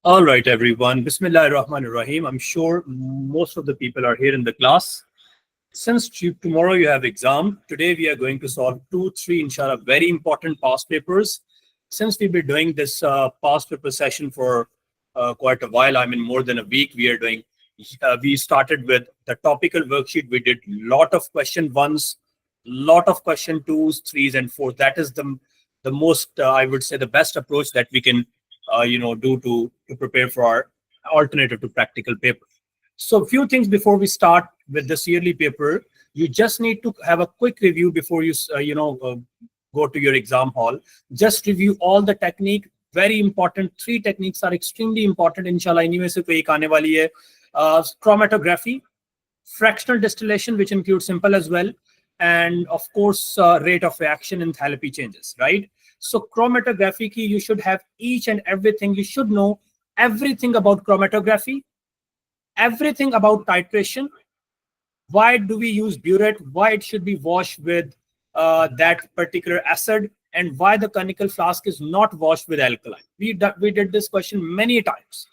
All right, everyone. Bismillah ar-Rahman ar-Rahim. I'm sure most of the people are here in the class. Since tomorrow you have exam, today we are going to solve 2, 3, inshallah, very important past papers. Since we've been doing this past paper session for quite a while, I mean more than a week, we started with the topical worksheet. We did lot of question ones, lot of question twos, threes, and fours. That is the most I would say the best approach that we can do to prepare for our alternative to practical paper. So a few things before we start with this yearly paper. You just need to have a quick review before you go to your exam hall. Just review all the technique. Very important. 3 techniques are extremely important. Inshallah, इनमें से कोई एक आने वाली है. Chromatography, fractional distillation, which includes simple as well, and of course rate of reaction, enthalpy changes, right? So chromatography key, you should have each and everything. You should know everything about chromatography, everything about titration, why do we use burette, why it should be washed with that particular acid, and why the conical flask is not washed with alkaline. We did this question many times.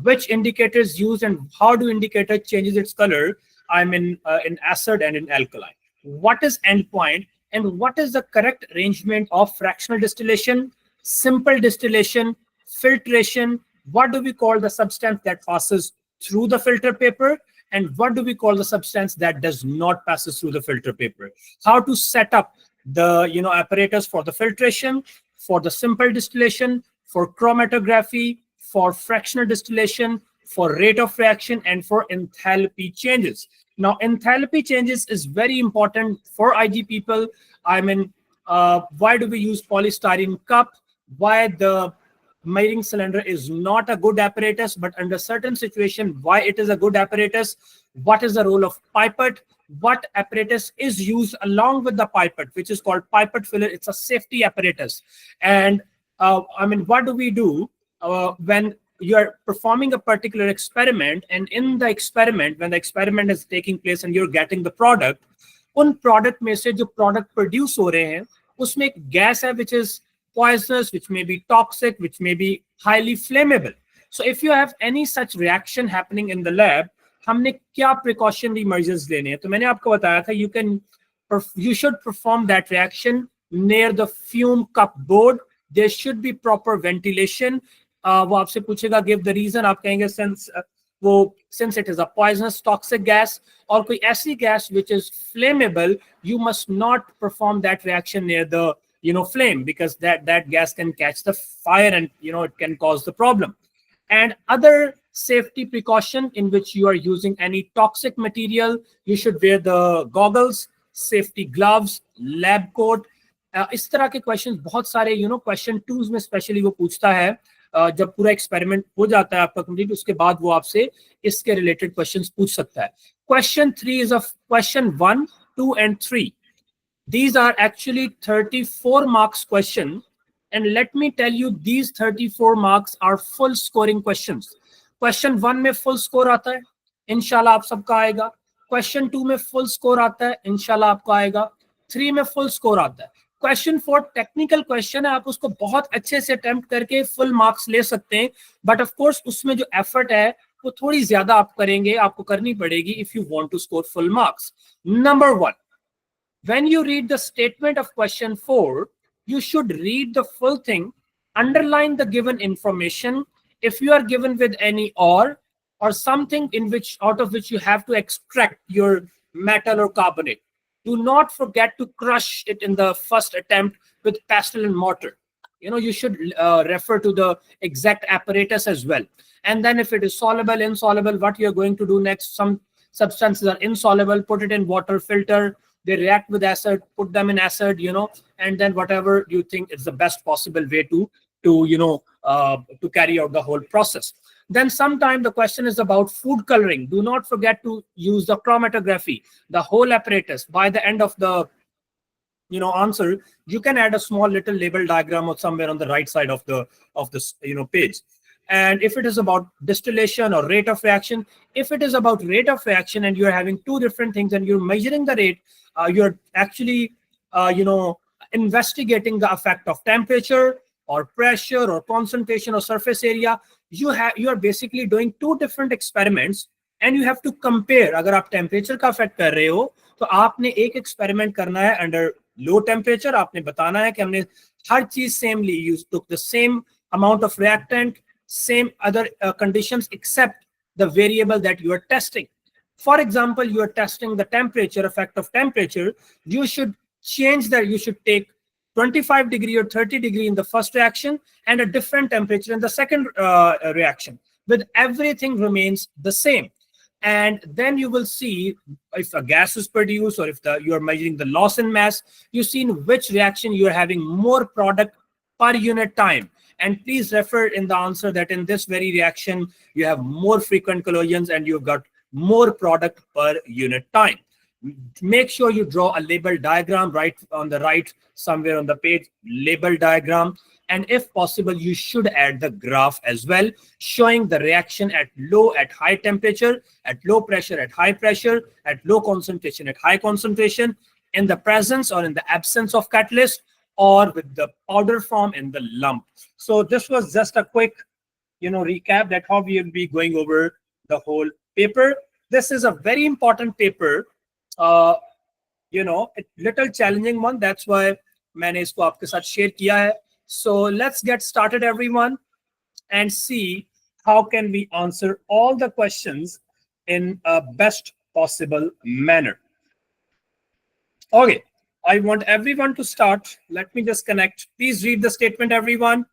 Which indicators used and how do indicator changes its color? I'm in acid and in alkaline. What is endpoint and what is the correct arrangement of fractional distillation, simple distillation, filtration? What do we call the substance that passes through the filter paper, and what do we call the substance that does not passes through the filter paper? How to set up the apparatus for the filtration, for the simple distillation, for chromatography, for fractional distillation, for rate of reaction, and for enthalpy changes. Now, enthalpy changes is very important for IG people. I mean, why do we use polystyrene cup? Why the measuring cylinder is not a good apparatus, but under certain situation, why it is a good apparatus? What is the role of pipette? What apparatus is used along with the pipette, which is called pipette filler? It's a safety apparatus. And I mean, what do we do when you are performing a particular experiment, and in the experiment, when the experiment is taking place and you're getting the product, उन product में से जो product produce हो रहे हैं, उसमें एक gas है which is poisonous, which may be toxic, which may be highly flammable. So if you have any such reaction happening in the lab, हमने क्या precautionary measures लेने हैं? तो मैंने आपको बताया था you should perform that reaction near the fume cup board. There should be proper ventilation. वो आपसे पूछेगा give the reason, आप कहेंगे since it is a poisonous toxic gas और कोई ऐसी gas which is flammable, you must not perform that reaction near the flame, because that gas can catch the fire and it can cause the problem. And other safety precaution in which you are using any toxic material, you should wear the goggles, safety gloves, lab coat. इस तरह के question बहुत सारे question twos में specially वो पूछता है जब पूरा एक्सपेरिमेंट हो जाता है आपका कंप्लीट, उसके बाद वो आपसे इसके रिलेटेड क्वेश्चंस पूछ सकता है. Question 3 is of question 1, 2 and 3. These are actually 34 marks question, and let me tell you, these 34 marks are full scoring questions. Question 1 में full score आता है, इंशाल्लाह आप सबका आएगा. Question 2 में full score आता है, इंशाल्लाह आपका आएगा. 3 में full score आता है. Question 4 टेक्निकल क्वेश्चन है, आप उसको बहुत अच्छे से अटेम्प्ट करके फुल मार्क्स ले सकते हैं, बट ऑफ कोर्स उसमें जो एफर्ट है वो थोड़ी ज्यादा आप करेंगे, आपको करनी पड़ेगी if you want to score full marks. Number 1, when you read the statement of question 4, you should read the full thing, underline the given information. If you are given with any or something in which out of which you have to extract your metal or carbonate, do not forget to crush it in the first attempt with pestle and mortar. You should refer to the exact apparatus as well. And then if it is soluble, insoluble, what you're going to do next, some substances are insoluble, put it in water, filter, they react with acid, put them in acid, and then whatever you think is the best possible way to carry out the whole process. Then sometime the question is about food coloring. Do not forget to use the chromatography, the whole apparatus. By the end of the answer, you can add a small little label diagram or somewhere on the right side of this page. And if it is about distillation or rate of reaction, if it is about rate of reaction and you're having two different things and you're measuring the rate, you're actually investigating the effect of temperature or pressure or concentration or surface area, you are basically doing two different experiments and you have to compare. अगर आप temperature का affect कर रहे हो तो आपने एक experiment करना है under low temperature, आपने बताना है कि हमने हर चीज सेमली use, took the same amount of reactant, same other conditions except the variable that you are testing. For example, you are testing the temperature, effect of temperature. You should change that. You should take 25 degree or 30 degree in the first reaction and a different temperature in the second reaction, but everything remains the same. And then you will see if a gas is produced or if you are measuring the loss in mass, you see in which reaction you are having more product per unit time. And please refer in the answer that in this very reaction, you have more frequent collisions and you've got more product per unit time. Make sure you draw a label diagram right on the right, somewhere on the page, label diagram. And if possible, you should add the graph as well, showing the reaction at low, at high temperature, at low pressure, at high pressure, at low concentration, at high concentration, in the presence or in the absence of catalyst, or with the powder form in the lump. So this was just a quick, recap that how we will be going over the whole paper. This is a very important paper, a little challenging one. That's why मैंने इसको आपके साथ share किया है. So let's get started, everyone, and see how can we answer all the questions in a best possible manner. Okay, I want everyone to start. Let me just connect. Please read the statement, everyone.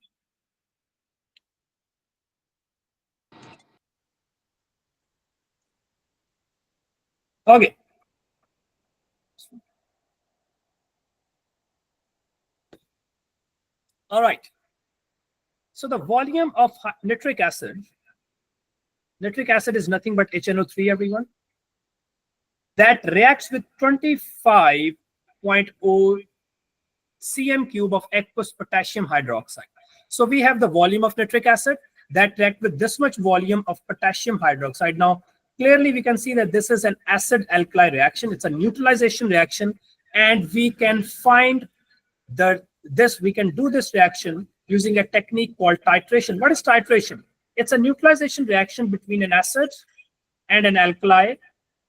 Okay. All right. So the volume of nitric acid is nothing but HNO3, everyone, that reacts with 25.0 cm cube of aqueous potassium hydroxide. So we have the volume of nitric acid that react with this much volume of potassium hydroxide. Now, clearly we can see that this is an acid-alkali reaction. It's a neutralization reaction, and we can find we can do this reaction using a technique called titration. What is titration? It's a neutralization reaction between an acid and an alkali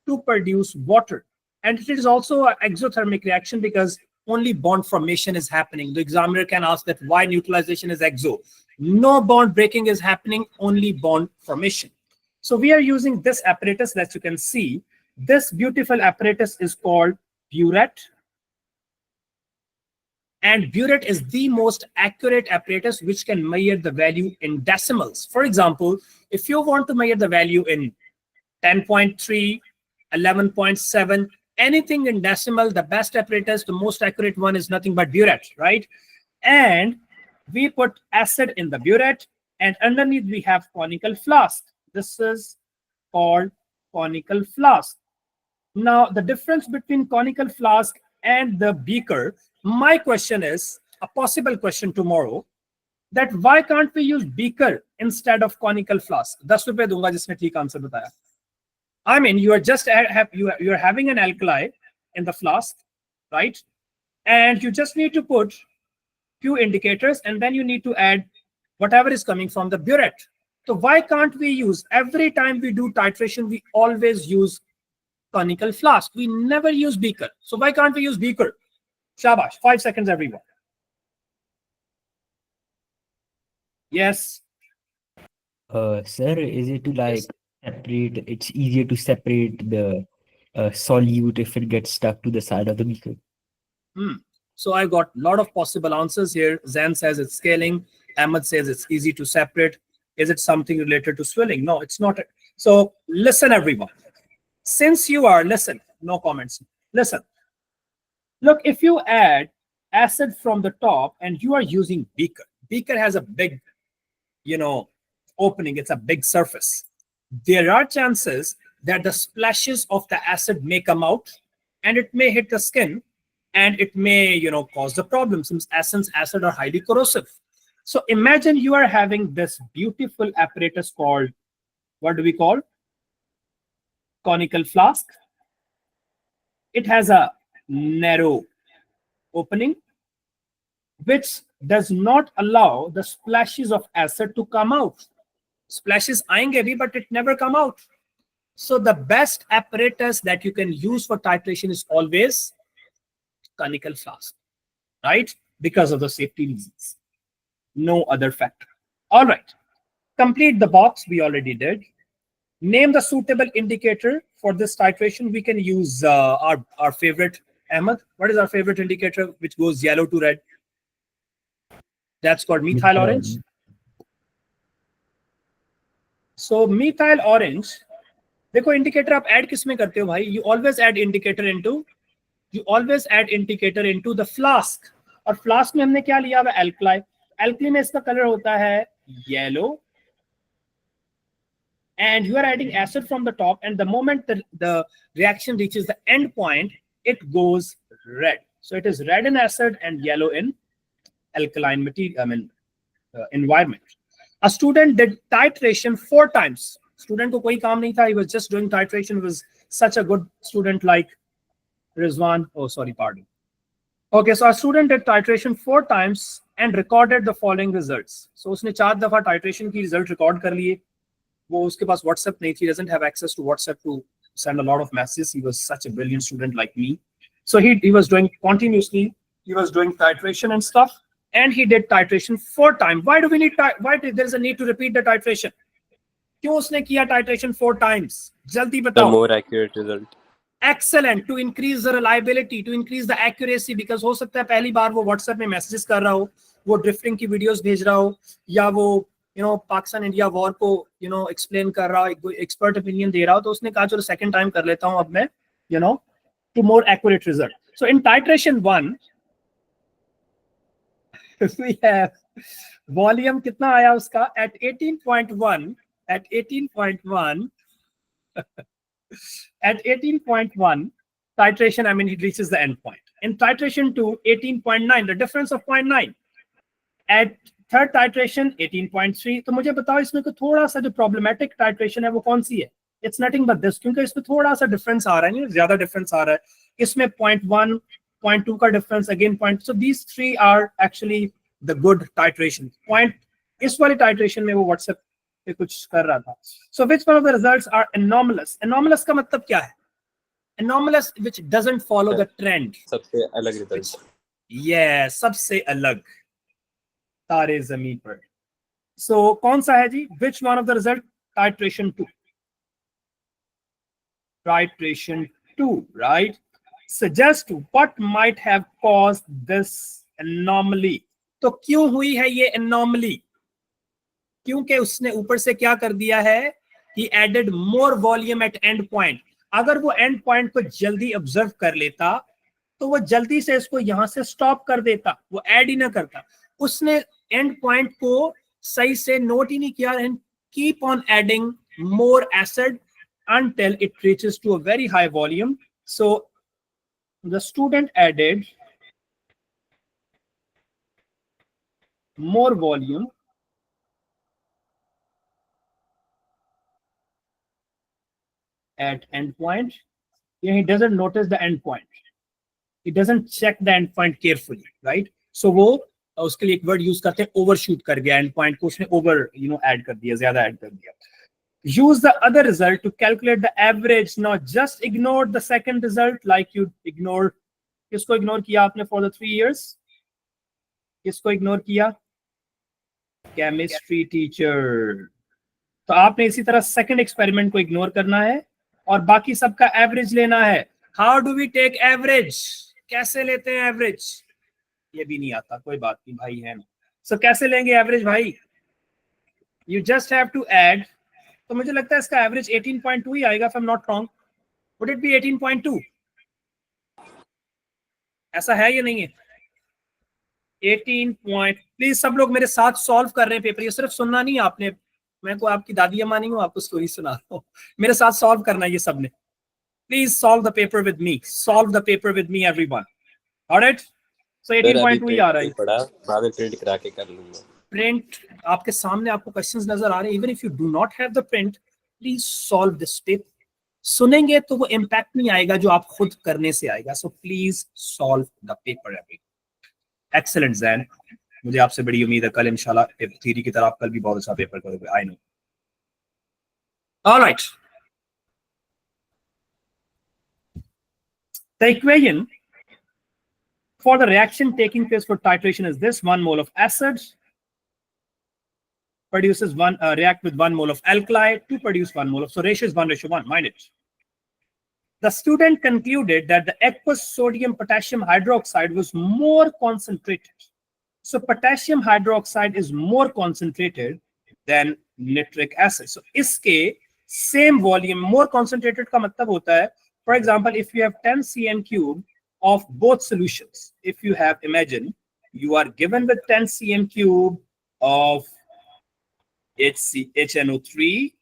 to produce water. And it is also an exothermic reaction because only bond formation is happening. The examiner can ask that why neutralization is exo. No bond breaking is happening, only bond formation. So we are using this apparatus that you can see. This beautiful apparatus is called burette. And burette is the most accurate apparatus which can measure the value in decimals. For example, if you want to measure the value in 10.3, 11.7, anything in decimal, the best apparatus, the most accurate one is nothing but burette, right? And we put acid in the burette, and underneath we have conical flask. This is called conical flask. Now, the difference between conical flask and the beaker, my question is, a possible question tomorrow, that why can't we use beaker instead of conical flask? 10 रुपए दूंगा जिसने ठीक answer बताया. I mean, you are just you are having an alkali in the flask, right? And you just need to put few indicators, and then you need to add whatever is coming from the burette. So why can't we use, every time we do titration, we always use conical flask. We never use beaker. So why can't we use beaker? Shabash, 5 seconds, everyone. Yes. Sir, is it to separate? It's easier to separate the solute if it gets stuck to the side of the beaker. So I got a lot of possible answers here. Zan says it's scaling. Ahmed says it's easy to separate. Is it something related to swelling? No, it's not. So listen, everyone. Since you are, listen, no comments. Listen. Look, if you add acid from the top and you are using beaker, beaker has a big, opening. It's a big surface. There are chances that the splashes of the acid may come out and it may hit the skin and it may, cause the problem since acid are highly corrosive. So imagine you are having this beautiful apparatus called, what do we call? Conical flask. It has a narrow opening which does not allow the splashes of acid to come out. Splashes आएंगे भी, but it never come out. So the best apparatus that you can use for titration is always conical flask, right? Because of the safety reasons. No other factor. All right. Complete the box. We already did. Name the suitable indicator for this titration. We can use our favorite, Ahmed. What is our favorite indicator which goes yellow to red? That's called methyl orange. So methyl orange. देखो indicator आप add किस में करते हो भाई? You always add indicator into the flask. और flask में हमने क्या लिया हुआ? एल्कलाई. एल्कली में इसका कलर होता है yellow. And you are adding acid from the top, and the moment the reaction reaches the end point, it goes red. So it is red in acid and yellow in alkaline material, environment. A student did titration 4 times. Student को कोई काम नहीं था. He was just doing titration. He was such a good student like Rizwan. Oh, sorry, pardon. Okay, so a student did titration 4 times and recorded the following results. So उसने 4 दफा titration की result record कर लिए. वो उसके पास WhatsApp नहीं थी. Doesn't have access to WhatsApp to send a lot of messages. He was such a brilliant student like me. So he was doing continuously. He was doing titration and stuff, and he did titration 4 times. Why do we need? Why there is a need to repeat the titration? क्यों उसने किया titration 4 times? जल्दी बताओ. The more accurate result. Excellent. To increase the reliability, to increase the accuracy, because हो सकता है पहली बार वो WhatsApp में messages कर रहा हो, वो ड्रिफ्टिंग की वीडियोस भेज रहा हो, या वो पाकिस्तान इंडिया वॉर को एक्सप्लेन कर रहा हो, एक्सपर्ट ओपिनियन दे रहा हो, तो उसने कहा चलो सेकंड टाइम कर लेता हूं अब मैं, to more accurate result. So in titration 1 we have volume कितना आया उसका? at 18.1 at 18.1 titration, I mean, it reaches the end point. In titration 2, 18.9, the difference of 0.9. At third titration 18.3. तो मुझे बताओ इसमें को थोड़ा सा जो प्रॉब्लमेटिक टाइट्रेशन है वो कौन सी है? इट्स नथिंग बट दिस, क्योंकि इसमें थोड़ा सा डिफरेंस आ रहा है, नहीं ज्यादा डिफरेंस आ रहा है. इसमें 0.1 0.2 का difference, again point. So these 3 are actually the good titration point. इस वाले टाइट्रेशन में वो व्हाट्सएप पे कुछ कर रहा था. So which one of the results are anomalous? Anomalous का मतलब क्या है? Anomalous which doesn't follow the trend. सबसे अलग रिजल्ट. यस, सबसे अलग तारे जमीन पर. सो कौन सा है जी? Which one of the result? Titration 2. Titration 2, right. Suggest what might have caused this anomaly. तो क्यों हुई है ये एनोमली? क्योंकि उसने ऊपर से क्या कर दिया है? He added more volume at end point. अगर वो एंड पॉइंट को जल्दी ऑब्जर्व कर लेता तो वो जल्दी से इसको यहां से स्टॉप कर देता, वो ऐड ही ना करता. उसने एंड पॉइंट को सही से नोट ही नहीं किया, and keep on adding more acid until it reaches to a very high volume. So the student added more volume at end point. He doesn't notice the end point. He doesn't check the end point carefully, right? So वो उसके लिए एक word use करते हैं, overshoot कर गया and point को, उसने ओवर ऐड कर दिया, ज्यादा ऐड कर दिया. Use the other result to calculate the average. Now just ignore the second result like you ignored. किसको इग्नोर किया आपने for the 3 years? किसको इग्नोर किया? Chemistry teacher. तो आपने इसी तरह सेकंड एक्सपेरिमेंट को इग्नोर करना है और बाकी सबका एवरेज लेना है. How do we take average? कैसे लेते हैं एवरेज? ये भी नहीं आता, कोई बात नहीं भाई है ना. सो कैसे लेंगे एवरेज भाई? You just have to add. तो मुझे लगता है इसका एवरेज 18.2 ही आएगा, if I'm not wrong. Would it be 18.2? ऐसा है या नहीं है? 18 पॉइंट. प्लीज सब लोग मेरे साथ सॉल्व कर रहे हैं पेपर, ये सिर्फ सुनना नहीं आपने. मैं को आपकी दादी अम्मा नहीं हूँ, आपको स्टोरी सुना रहा हूँ. मेरे साथ सॉल्व करना है ये सबने. Please solve the paper with me. Solve the paper with me everyone. Alright. So 18.2 ही आ रहा है. पढ़ा, बाद में प्रिंट करा के कर लूंगा. प्रिंट आपके सामने, आपको क्वेश्चंस नजर आ रहे हैं. Even if you do not have the print, please solve this paper. सुनेंगे तो वो इम्पैक्ट नहीं आएगा जो आप खुद करने से आएगा. So please solve the paper. Excellent Jain. मुझे आपसे बड़ी उम्मीद है, कल इंशाल्लाह थ्योरी की तरह आप कल भी बहुत अच्छा पेपर करोगे, I know. Alright, the equation for the reaction taking place for titration is this: 1 mole of acid produces react with 1 mole of alkali to produce 1 mole of, so ratio is 1:1, mind it. The student concluded that the aqueous sodium potassium hydroxide was more concentrated. So potassium hydroxide is more concentrated than nitric acid. So iske same volume, more concentrated ka matlab hota hai, for example, if you have 10 cm cube of both solutions, if you have, imagine you are given with 10 cm cube of HNO3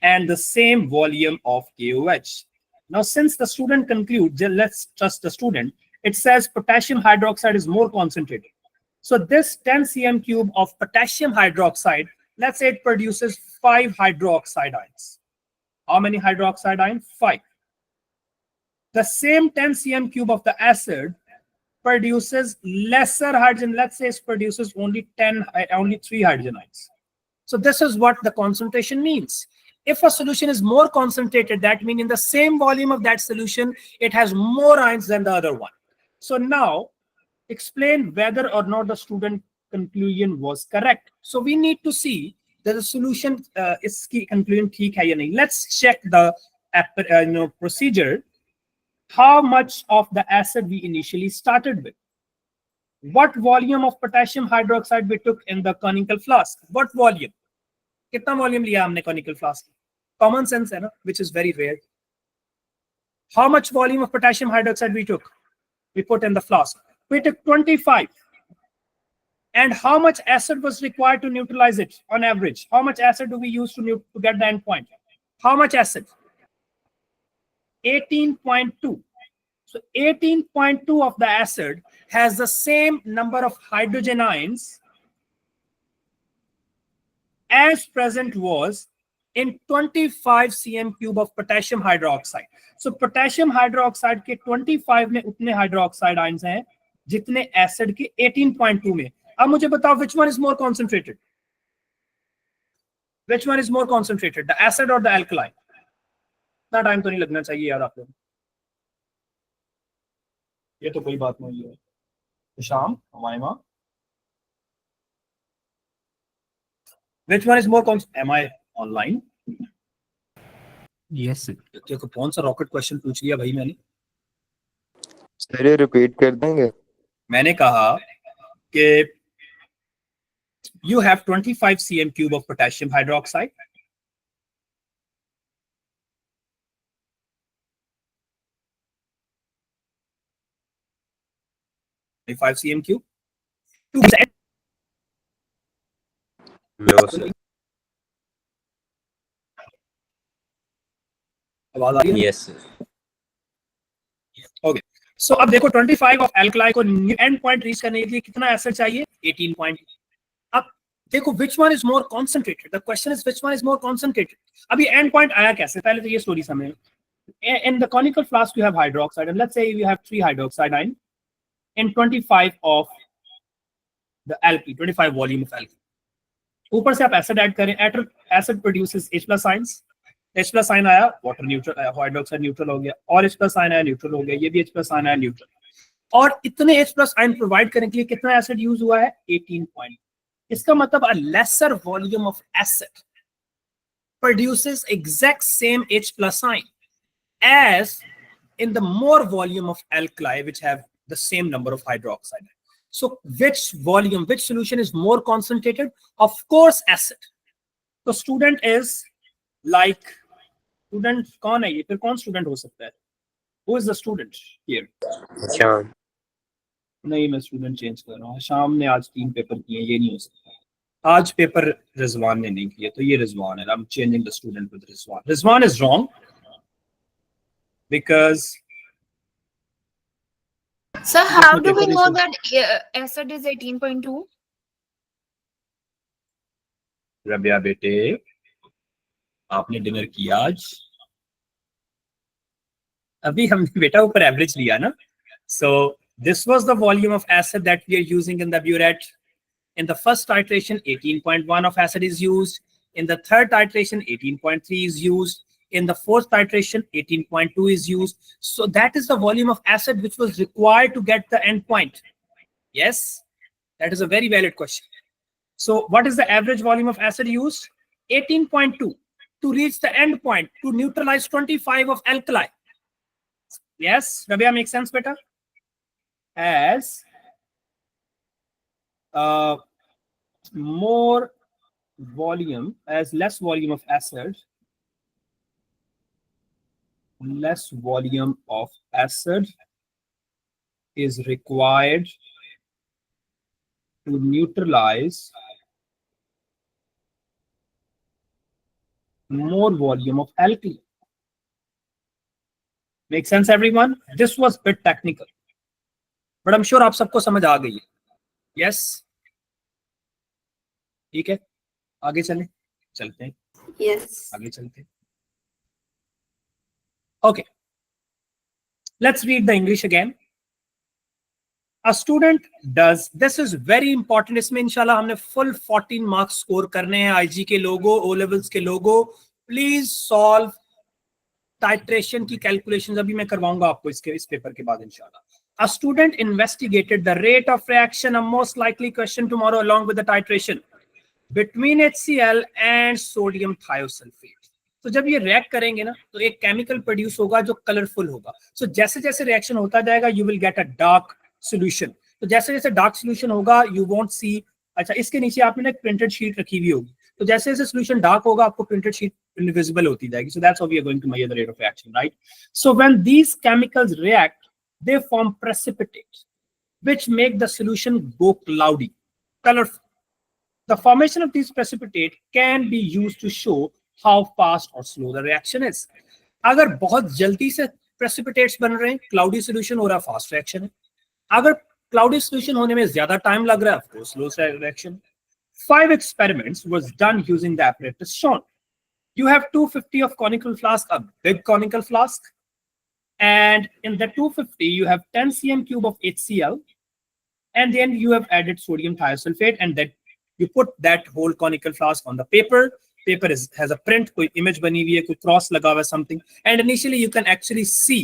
and the same volume of KOH. Now, since the student concludes, let's trust the student, it says potassium hydroxide is more concentrated. So this 10 cm cube of potassium hydroxide, let's say it produces 5 hydroxide ions. How many hydroxide ions? 5. The same 10 cm cube of the acid produces lesser hydrogen. Let's say it produces only 3 hydrogen ions. So this is what the concentration means. If a solution is more concentrated, that means in the same volume of that solution, it has more ions than the other one. So now, explain whether or not the student conclusion was correct. So we need to see that the solution is conclusion theek hai ya nahi. Let's check the procedure. How much of the acid we initially started with? What volume of potassium hydroxide we took in the conical flask? What volume? कितना volume लिया हमने conical flask? Common sense है ना, which is very rare. How much volume of potassium hydroxide we took? We put in the flask. We took 25. And how much acid was required to neutralize it on average? How much acid do we use to get the end point? How much acid? 18.2. So 18.2 of the acid has the same number of hydrogen ions as present was in 25 cm cube of potassium hydroxide. So potassium hydroxide के 25 में उतने hydroxide ions हैं जितने acid के 18.2 में. अब मुझे बताओ, which one is more concentrated? Which one is more concentrated, the acid or the alkali? इतना टाइम तो नहीं लगना चाहिए यार आप लोग. ये तो कोई बात नहीं है. शाम, Humayma. Which one is more am I online? Yes, sir. देखो कौन सा रॉकेट क्वेश्चन पूछ लिया भाई मैंने. सर ये रिपीट कर देंगे. मैंने कहा कि you have 25 cm cube of potassium hydroxide. Five cm cube. आवाज आ रही है? Yes. ओके, सो अब देखो 25 ऑफ एल्कलाई को एंड पॉइंट रीच करने के लिए कितना एसिड चाहिए? 18 पॉइंट. अब देखो which one is more concentrated. The question is which one is more concentrated. अभी एंड पॉइंट आया कैसे? पहले तो ये स्टोरी समझो. In the conical flask you have hydroxide, and let's say you have 3 hydroxide ion in 25 of the alkyl, 25 volume of alkyl. ऊपर से आप एसिड ऐड करें, acid produces H+ ions. H+ ion आया, वाटर न्यूट्रल, हाइड्रोक्साइड न्यूट्रल हो गया, और H+ ion आया, neutral हो गया, ये भी H+ आयन आया, न्यूट्रल. और इतने H+ आयन प्रोवाइड करने के लिए कितना एसिड यूज हुआ है? 18 पॉइंट. इसका मतलब a lesser volume of acid produces exact same H+ ion as in the more volume of alkali which have the same number of hydroxide. So which volume, which solution is more concentrated? Of course acid. So student is like, student कौन है ये? फिर कौन student हो सकता है? Who is the student here? शाम. नहीं, मैं student change कर रहा हूँ. शाम ने आज 3 पेपर किए, ये नहीं हो सकता. आज पेपर रिजवान ने नहीं किया, तो ये रिजवान है. I'm changing the student with Rizwan. Rizwan is wrong because So how do we know that acid is 18.2? Rabia बेटे, आपने डिनर किया आज? अभी हमने बेटा ऊपर एवरेज लिया ना. सो This was the volume of acid that we are using in the burette. In the first titration, 18.1 of acid is used. In the third titration, 18.3 is used. In the fourth titration, 18.2 is used. So that is the volume of acid which was required to get the end point. Yes, that is a very valid question. So what is the average volume of acid used? 18.2 to reach the end point to neutralize 25 of alkali. Yes, Rabia, makes sense better? As more volume, as less volume of acid, less volume of acid is required to neutralize more volume of alkali. Make sense, everyone? This was a bit technical, but I'm sure आप सबको समझ आ गई है. Yes? ठीक है, आगे चलते हैं. Yes. आगे चलते हैं. Okay, let's read the English again. A student does, this is very important. इसमें इंशाल्लाह हमने full 14 marks score करने हैं. IG के लोगो, O levels के लोगो. Please solve titration की calculations अभी मैं करवाऊंगा आपको इस पेपर के बाद इंशाल्लाह. A student investigated the rate of reaction, a most likely question tomorrow along with the titration, between HCl and sodium thiosulfate. तो जब ये रिएक्ट करेंगे ना तो एक केमिकल प्रोड्यूस होगा जो कलरफुल होगा. सो जैसे जैसे रिएक्शन होता जाएगा you will get a dark solution. तो जैसे जैसे डार्क सॉल्यूशन होगा यू वोंट सी. अच्छा, इसके नीचे आपने एक प्रिंटेड शीट रखी हुई होगी, तो जैसे जैसे सॉल्यूशन डार्क होगा आपको प्रिंटेड शीट इनविजिबल होती जाएगी. So that's how we are going to measure the rate of reaction, right? So when these chemicals react they form precipitates which make the solution go cloudy, colorful. The formation of these precipitate can be used to show how fast or slow the reaction is. अगर बहुत जल्दी से precipitates बन रहे हैं, cloudy solution हो रहा है, fast reaction है. अगर cloudy solution होने में ज्यादा time लग रहा है, of course, slow reaction. 5 experiments was done using the apparatus shown. You have 250 of conical flask, a big conical flask, and in the 250 you have 10 cm cube of HCl, and then you have added sodium thiosulfate, and that you put that whole conical flask on the paper. Paper has a print, कोई image बनी हुई है, कोई cross लगा हुआ है, something, and initially you can actually see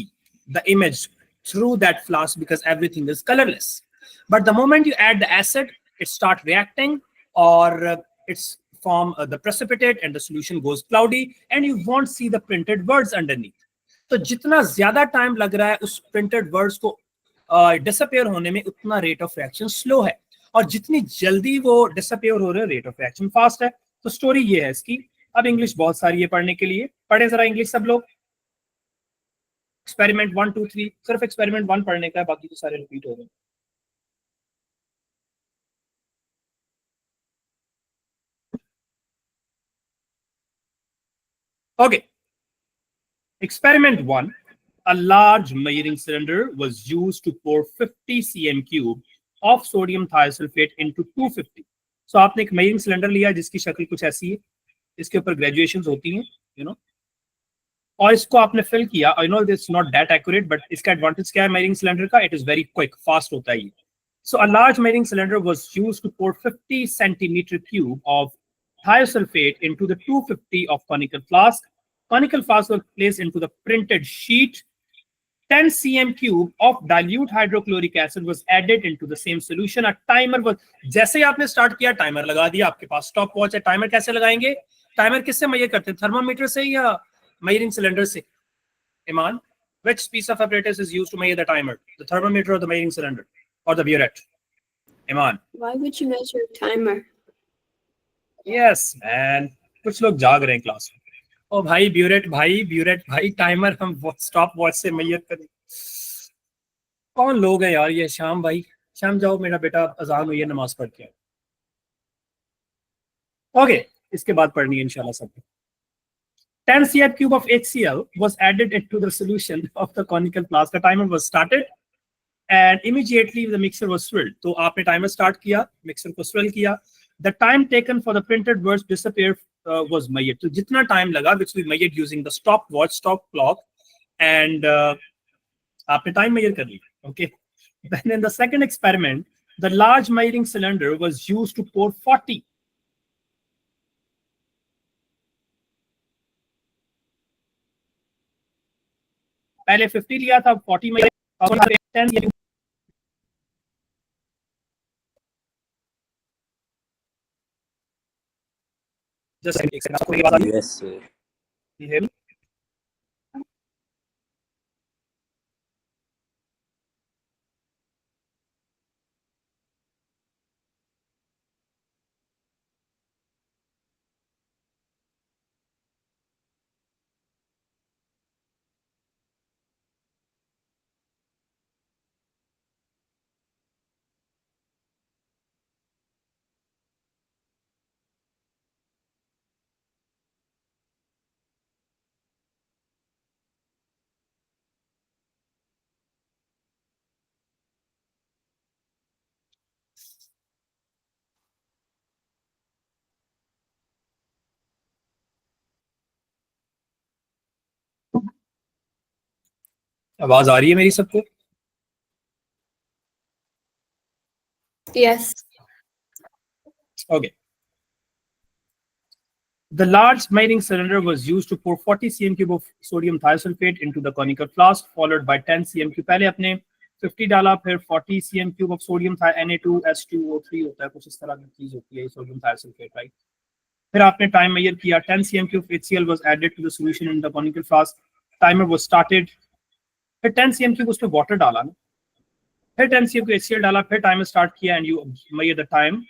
the image through that flask because everything is colorless. But the moment you add the acid, it starts reacting, or it's form the precipitate, and the solution goes cloudy, and you won't see the printed words underneath. तो जितना ज्यादा time लग रहा है उस printed words को disappear होने में, उतना रेट ऑफ रिएक्शन स्लो है, और जितनी जल्दी वो डिसअपियर हो रहे हैं रेट ऑफ रिएक्शन फास्ट है. तो स्टोरी ये है इसकी. अब इंग्लिश बहुत सारी है पढ़ने के लिए, पढ़े जरा इंग्लिश सब लोग. एक्सपेरिमेंट 1 2 3, सिर्फ एक्सपेरिमेंट 1 पढ़ने का है, बाकी तो सारे रिपीट हो रहे हैं. Okay. Experiment 1. A large measuring cylinder was used to pour 50 cm cube of sodium thiosulfate into 250. So आपने एक measuring cylinder लिया जिसकी शक्ल कुछ ऐसी है, इसके ऊपर graduations होती हैं, you know, और इसको आपने fill किया. I know this is not that accurate, but इसका advantage क्या है measuring cylinder का? It is very quick, fast होता है ये. So a large measuring cylinder was used to pour 50 centimeter cube of thiosulfate into the 250 of conical flask. Conical flask was placed into the printed sheet. 10 cm cube of dilute hydrochloric acid was added into the same solution. A timer was, जैसे ही आपने start किया timer लगा दिया. आपके पास stop watch है. Timer कैसे लगाएंगे? Timer किससे मेजर करते हैं? थर्मामीटर से या measuring cylinder से? Iman, which piece of apparatus is used to measure the timer? The thermometer or the measuring cylinder or the burette? Iman. Why would you measure a timer? Yes, man. कुछ लोग जाग रहे हैं class में. ओ भाई burette भाई timer हम stop watch से मेजर करें. कौन लोग हैं यार ये? शाम भाई, शाम जाओ, मेरा बेटा अजान हुई है, नमाज पढ़ के. ओके, इसके बाद पढ़नी है इंशाल्लाह सब. 10 cm cube of HCl was added into the solution of the conical flask. The timer was started and immediately the mixer was swirled. तो आपने टाइमर स्टार्ट किया, मिक्सर को swirl किया. The time taken for the printed words disappear was measured. तो जितना time लगा, which we measured using the stopwatch, stop clock, and आपने time major कर लिया. Okay, Then in the second experiment, the large measuring cylinder was used to pour 40. पहले 50 लिया था, 40 में 10 just एक सेकंड आपको ये बात आ रही Yes, sir. है? आवाज आ रही है मेरी सबको? Yes. Okay. The large measuring cylinder was used to pour 40 cm cube of sodium thiosulfate into the conical flask, followed by 10 cm cube. पहले अपने 50 डाला, फिर 40 cm cube of sodium Na2H2O3 होता है, कुछ इस तरह की चीज होती है sodium thiosulfate, right? फिर आपने टाइम मेजर किया, 10 cm cube HCl was added to the solution in the conical flask. Timer was started. फिर 10 cm cube उसमें water डाला ना, फिर 10 cm cube HCl डाला, फिर टाइमर स्टार्ट किया and you measure the time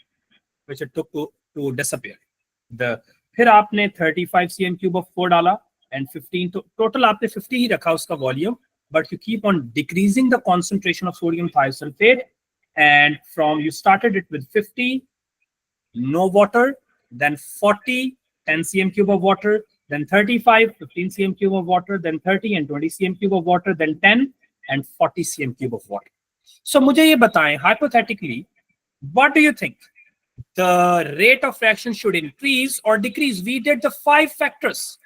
which it took to disappear. फिर आपने 35 cm cube of 4 डाला and 15, तो टोटल आपने 50 ही रखा उसका volume, but you keep on decreasing the concentration of sodium thiosulfate, and from you started it with 50, no water, then 40, 10 cm cube of water, then 35, 15 cm cube of water, then 30 and 20 cm cube of water, then 10 and 40 cm cube of water. So मुझे ये बताएं, hypothetically, what do you think? The rate of reaction should increase or decrease? We did the 5 factors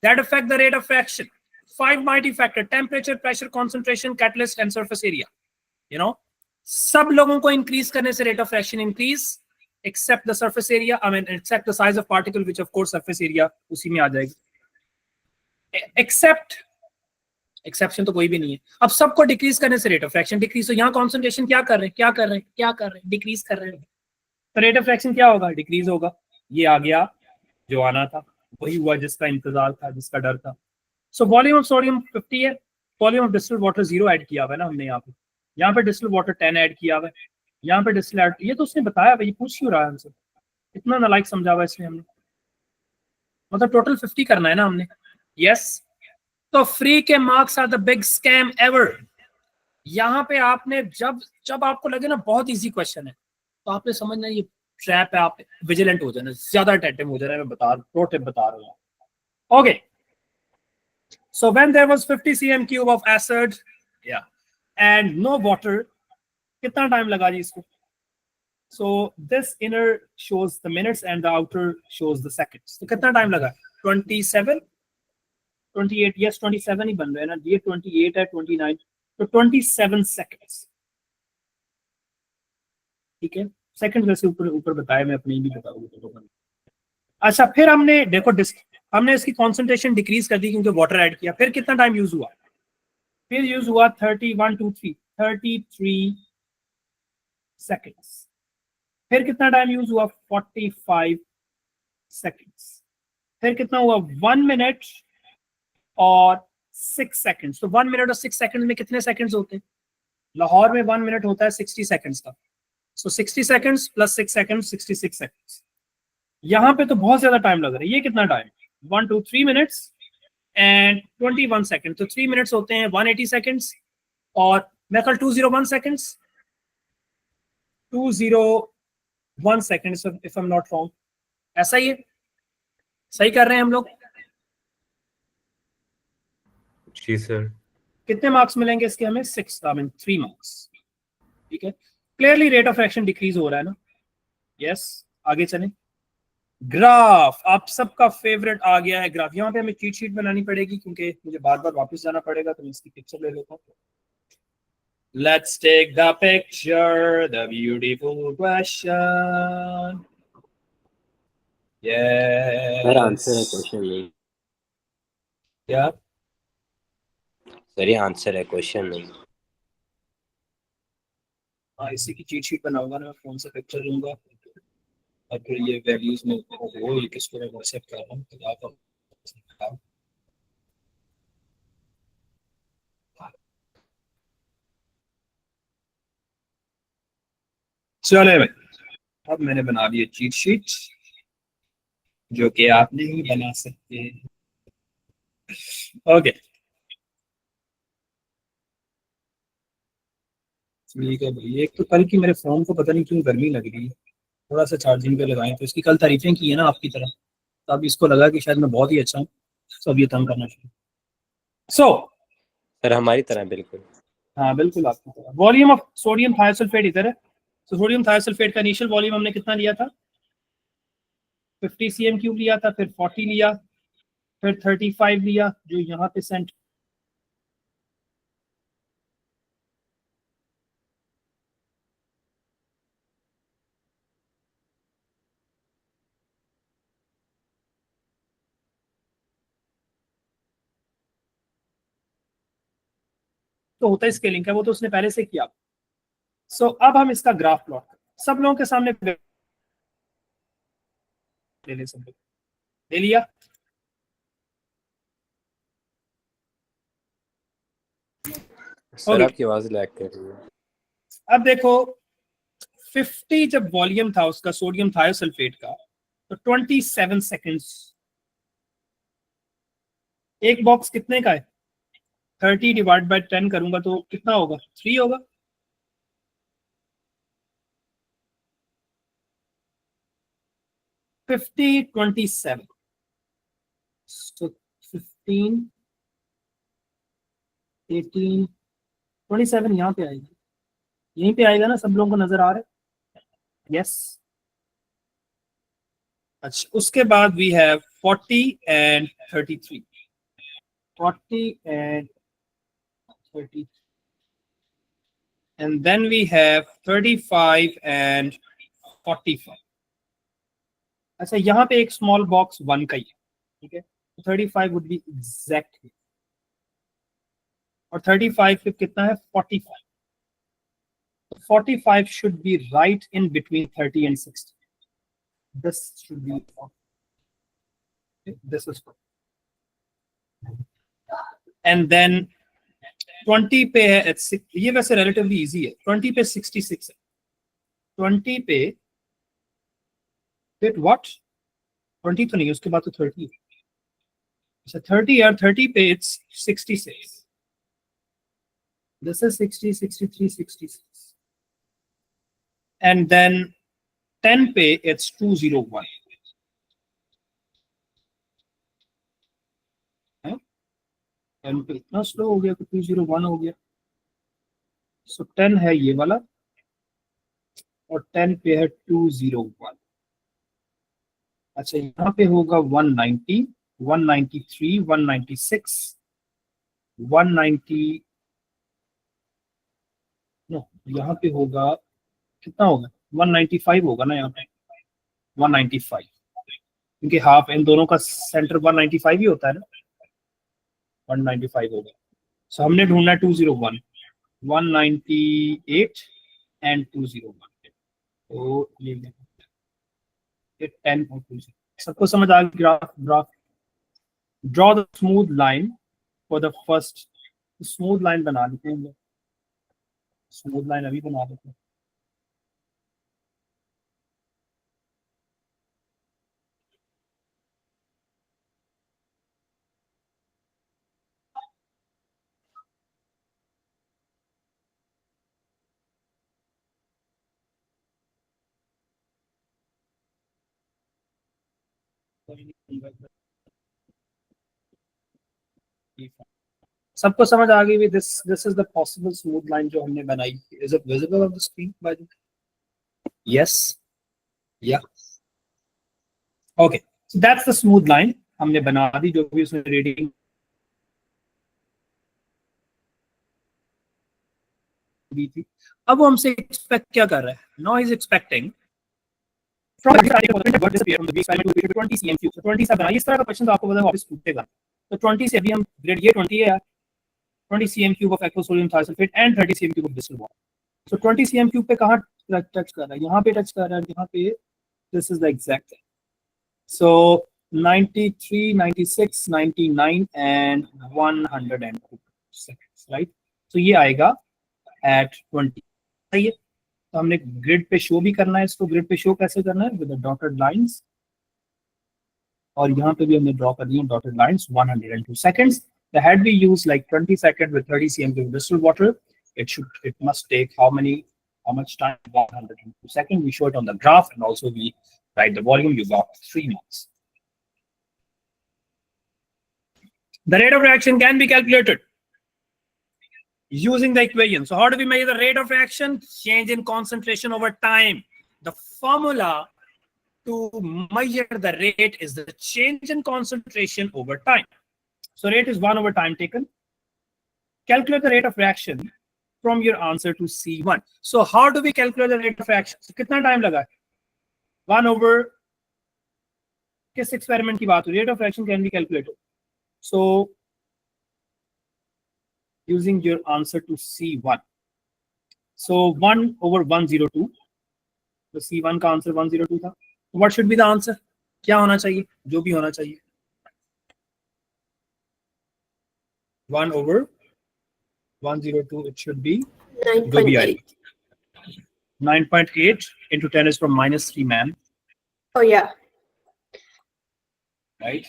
that affect the rate of reaction. 5 mighty factors: temperature, pressure, concentration, catalyst, and surface area. You know, सब लोगों को increase करने से rate of reaction increase, except the surface area. I mean, except the size of particle, which of course surface area उसी में आ जाएगी. Except, exception तो कोई भी नहीं है. अब सबको decrease करने से rate of reaction decrease. तो यहाँ concentration क्या कर रहे हैं? Decrease कर रहे हैं. तो रेट ऑफ रिएक्शन क्या होगा? डिक्रीज होगा. ये आ गया जो आना था, वही हुआ जिसका इंतजार था, जिसका डर था. सो वॉल्यूम ऑफ सोडियम 50 है, volume of distilled water 0 add किया हुआ है ना हमने यहाँ पे डिस्टिल्ड वाटर 10 ऐड किया हुआ है, यहाँ पे डिस्टिल्ड, ये तो उसने बताया भाई, पूछ क्यों रहा है हमसे? इतना नालायक समझा हुआ इसने हमने, मतलब टोटल 50 करना है ना हमने. यस, तो फ्री के marks are the big scam ever. यहाँ पे आपने जब आपको लगे ना बहुत इजी क्वेश्चन है, तो आपने समझना ये ट्रैप है, आप विजिलेंट हो जाना, ज्यादा अटेंटिव हो जाना. मैं प्रो टिप बता रहा हूँ. Okay, so when there was 50 cm cube of acid and no water, कितना टाइम लगा जी इसको? So this inner shows the minutes and the outer shows the seconds. तो कितना टाइम लगा? 27, 28, यस 27 ही बन रहे हैं ना, ये 28 है, 29, तो 27 सेकंड्स. ठीक है, सेकंड वैसे ऊपर बताया, मैं अपने ही भी बताऊंगा. अच्छा, फिर हमने देखो हमने इसकी कंसंट्रेशन डिक्रीज कर दी क्योंकि वाटर ऐड किया. फिर कितना टाइम यूज हुआ? फिर यूज हुआ 33 सेकंड्स. फिर कितना टाइम यूज हुआ? 45 सेकंड्स. फिर कितना हुआ? 1 मिनट और 6 सेकंड्स. तो 1 मिनट और 6 सेकंड में कितने सेकंड्स होते हैं? लाहौर में 1 मिनट होता है 60 सेकंड्स का. So 60 seconds plus 6 seconds, 66 seconds. यहाँ पे तो बहुत ज्यादा टाइम लग रहा है. ये कितना time? 1 to 3 minutes and 21 seconds. तो 3 minutes होते हैं 180 seconds, और मैं कल 201 seconds, 201 seconds if I'm not wrong. ऐसा ही है, सही कर रहे हैं हम लोग? जी सर. कितने मार्क्स मिलेंगे इसके हमें? 3 मार्क्स. ठीक है, clearly rate of reaction decrease हो रहा है ना. यस, आगे चलें. ग्राफ, आप सबका फेवरेट आ गया है ग्राफ. यहाँ पे हमें चीट शीट बनानी पड़ेगी क्योंकि मुझे बार बार वापस जाना पड़ेगा, तो मैं इसकी पिक्चर ले लेता हूँ. Let's take the picture, the beautiful question. Sir answer है Yes. क्वेश्चन नहीं. क्या? सर ये आंसर है क्वेश्चन नहीं. हाँ, इसी की चीट शीट बनाऊंगा ना, मैं फोन से पिक्चर लूंगा और फिर ये वैल्यूज में वो ये किसको मैं व्हाट्सएप कर रहा हूँ तो आप चले भाई, अब मैंने बना ली चीट शीट जो कि आप नहीं बना सकते. ओके ठीक है भाई. एक तो कल की मेरे फोन को पता नहीं क्यों गर्मी लग रही है, थोड़ा सा चार्जिंग पे लगाएं तो इसकी कल तारीफें की है ना आपकी तरह, तो अब इसको लगा कि शायद मैं बहुत ही अच्छा हूँ, तो अब ये तंग करना चाहिए. सो सर हमारी तरह बिल्कुल. हाँ बिल्कुल आपकी तरह. वॉल्यूम ऑफ सोडियम थायोसल्फेट इधर है. तो सोडियम थायोसल्फेट का इनिशियल वॉल्यूम हमने कितना लिया था? 50 cm³ लिया था, फिर 40 लिया, फिर 35 लिया जो यहाँ पे सेंट. तो होता है स्केलिंग का, वो तो उसने पहले से किया. सो अब हम इसका ग्राफ प्लॉट सब लोगों के सामने ले सब लोग ले लिया. Sir Okay. आपकी आवाज लैग कर रही है. अब देखो 50 जब वॉल्यूम था उसका सोडियम थायोसल्फेट का तो 27 सेकेंड्स. एक बॉक्स कितने का है? 30 डिवाइड बाय 10 करूंगा तो कितना होगा? 3 होगा. फिफ्टी 27 so 15 18 27 यहाँ पे आएगा, यहीं पे आएगा ना, सब लोगों को नजर आ रहा है? यस. अच्छा उसके बाद we have 40 and 33. 40 and 33 and then we have 35 and 45. अच्छा यहाँ पे एक स्मॉल बॉक्स 1 का ही है, ठीक है. 35 वुड बी एग्जैक्टली, और 35 पे कितना है? 45. 45 should be right in between 30 and 60. This should be this is good. And then 20 पे है ये वैसे relatively easy है. 20 पे 66 है. 20 पे wait what? 20 तो नहीं, उसके बाद तो 30 है. अच्छा 30 यार, 30 पे it's 66. This is 60, 63, 66. And then 10 पे it's 201. 10 पे इतना स्लो हो गया कि 201 हो गया. सो 10 है ये वाला और 10 पे है 201. अच्छा यहाँ पे होगा 190, 193, 196, 190. नो यहाँ पे होगा कितना होगा? 195 होगा ना यहाँ पे. 195 क्योंकि हाफ इन दोनों का सेंटर 195 ही होता है ना. 195 होगा. सो हमने ढूंढना है 201, 198 एंड 201. तो ये 10 और 2. सबको समझ आ गई? Graph draw the smooth line for the first. Smooth line बना लेते हैं, स्मूथ लाइन अभी बना देते हैं. सबको समझ आ गई? This is the possible smooth line जो हमने बनाई. Is it visible on the screen by the? Yes yeah okay. So that's the smooth line हमने बना दी जो भी उसमें रीडिंग दी थी। अब वो हमसे एक्सपेक्ट क्या कर रहा है? Now he is expecting from the experiment what disappear from the experiment to 20 cm cube. So 20 से बनाइए, इस तरह का क्वेश्चन आपको पता है वापस पूछेगा। तो 20 से अभी हम ग्रेड, ये 20 है यार, 20 cm cube of aqueous sodium thiosulfate and 30 cm cube of distilled water. So 20 cm cube पे कहाँ टच कर रहा है? यहाँ पे टच कर रहा है, यहाँ पे, this is the exact thing. So 93, 96, 99 and 102 seconds, right? So ये आएगा at 20. सही है। तो हमने ग्रिड पे शो भी करना है इसको। ग्रिड पे शो कैसे करना है? विद द डॉटेड लाइंस, और यहाँ पे भी हमने ड्रॉ कर दिया dotted lines. 102 seconds. The had we used like 20 seconds with 30 cm of distilled water, it must take how much time? 102 seconds. We show it on the graph, and also we write the volume. You got 3 marks. The rate of reaction can be calculated using the equation. So how do we measure the rate of reaction? Change in concentration over time. The formula to measure the rate is the change in concentration over time. So rate is 1 over time taken. Calculate the rate of reaction from your answer to C1. So how do we calculate the rate of reaction? So कितना time लगा? 1 over किस experiment की बात हो? Rate of reaction can be calculated. So using your answer to C1. So 1 over 102. तो C1 का answer 102 था. What should be the answer? क्या होना चाहिए? जो भी होना चाहिए. 1 over 102, it should be 9.8. 9.8 into 10 is from -3, man. Oh yeah. Right?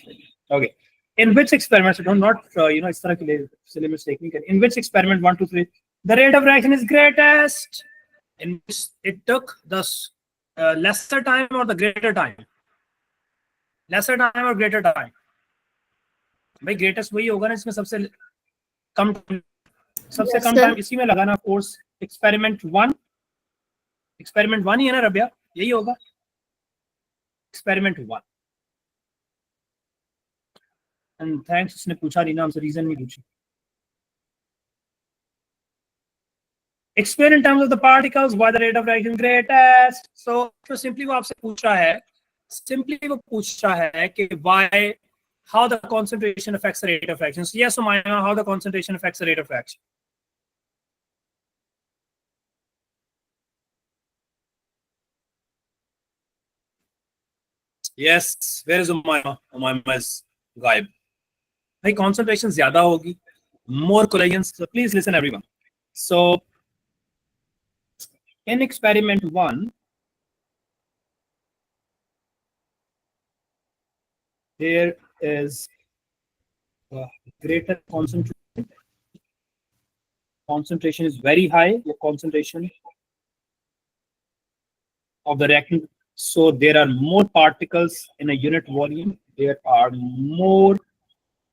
Okay. In which experiment, so don't not, इस तरह के लिए silly mistake नहीं करें. In which experiment 1, 2, 3, the rate of reaction is greatest? In which it took the lesser time or the greater time? Lesser time or greater time? भाई greatest वही होगा ना, इसमें सबसे कम टाइम इसी में लगाना. Of course, experiment 1 ही है ना रबिया, यही होगा experiment 1. And thanks, उसने पूछा नहीं ना हमसे, रीजन नहीं पूछी. Explain in terms of the particles why the rate of reaction greatest. So simply वो आपसे पूछ रहा है, कि why, how the concentration affects the rate of reaction. So yes, Umayya, how the concentration affects the rate of reaction? Yes, where is Umayya? Umayya is गायब. भाई concentration ज्यादा होगी, more collisions. So please listen everyone. So in experiment 1, there is a greater concentration. Concentration is very high, the concentration of the reactant. So there are more particles in a unit volume. There are more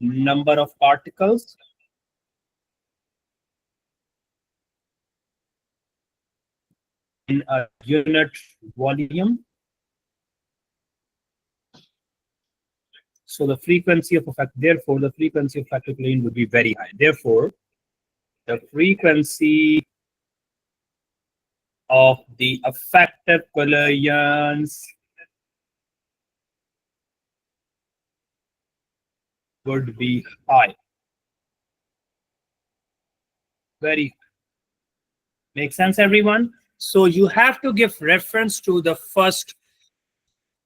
number of particles in a unit volume. So the frequency of effect, therefore, the frequency of effective collision would be very high. Therefore, the frequency of the effective collisions would be high. Very. Make sense, everyone? So you have to give reference to the first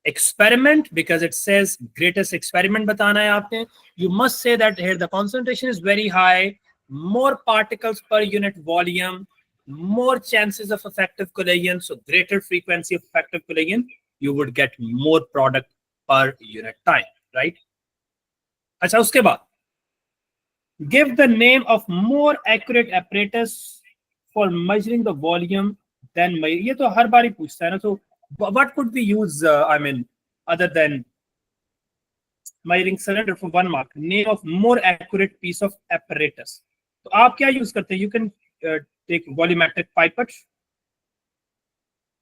experiment because it says greatest experiment batana hai aapne. You must say that here the concentration is very high, more particles per unit volume, more chances of effective collision, so greater frequency of effective collision, you would get more product per unit time, right? अच्छा, उसके बाद give the name of more accurate apparatus for measuring the volume than ये तो हर बार ही पूछता है ना. तो what could we use, other than measuring cylinder for 1 mark? Name of more accurate piece of apparatus. तो आप क्या use करते हैं? You can take volumetric pipette.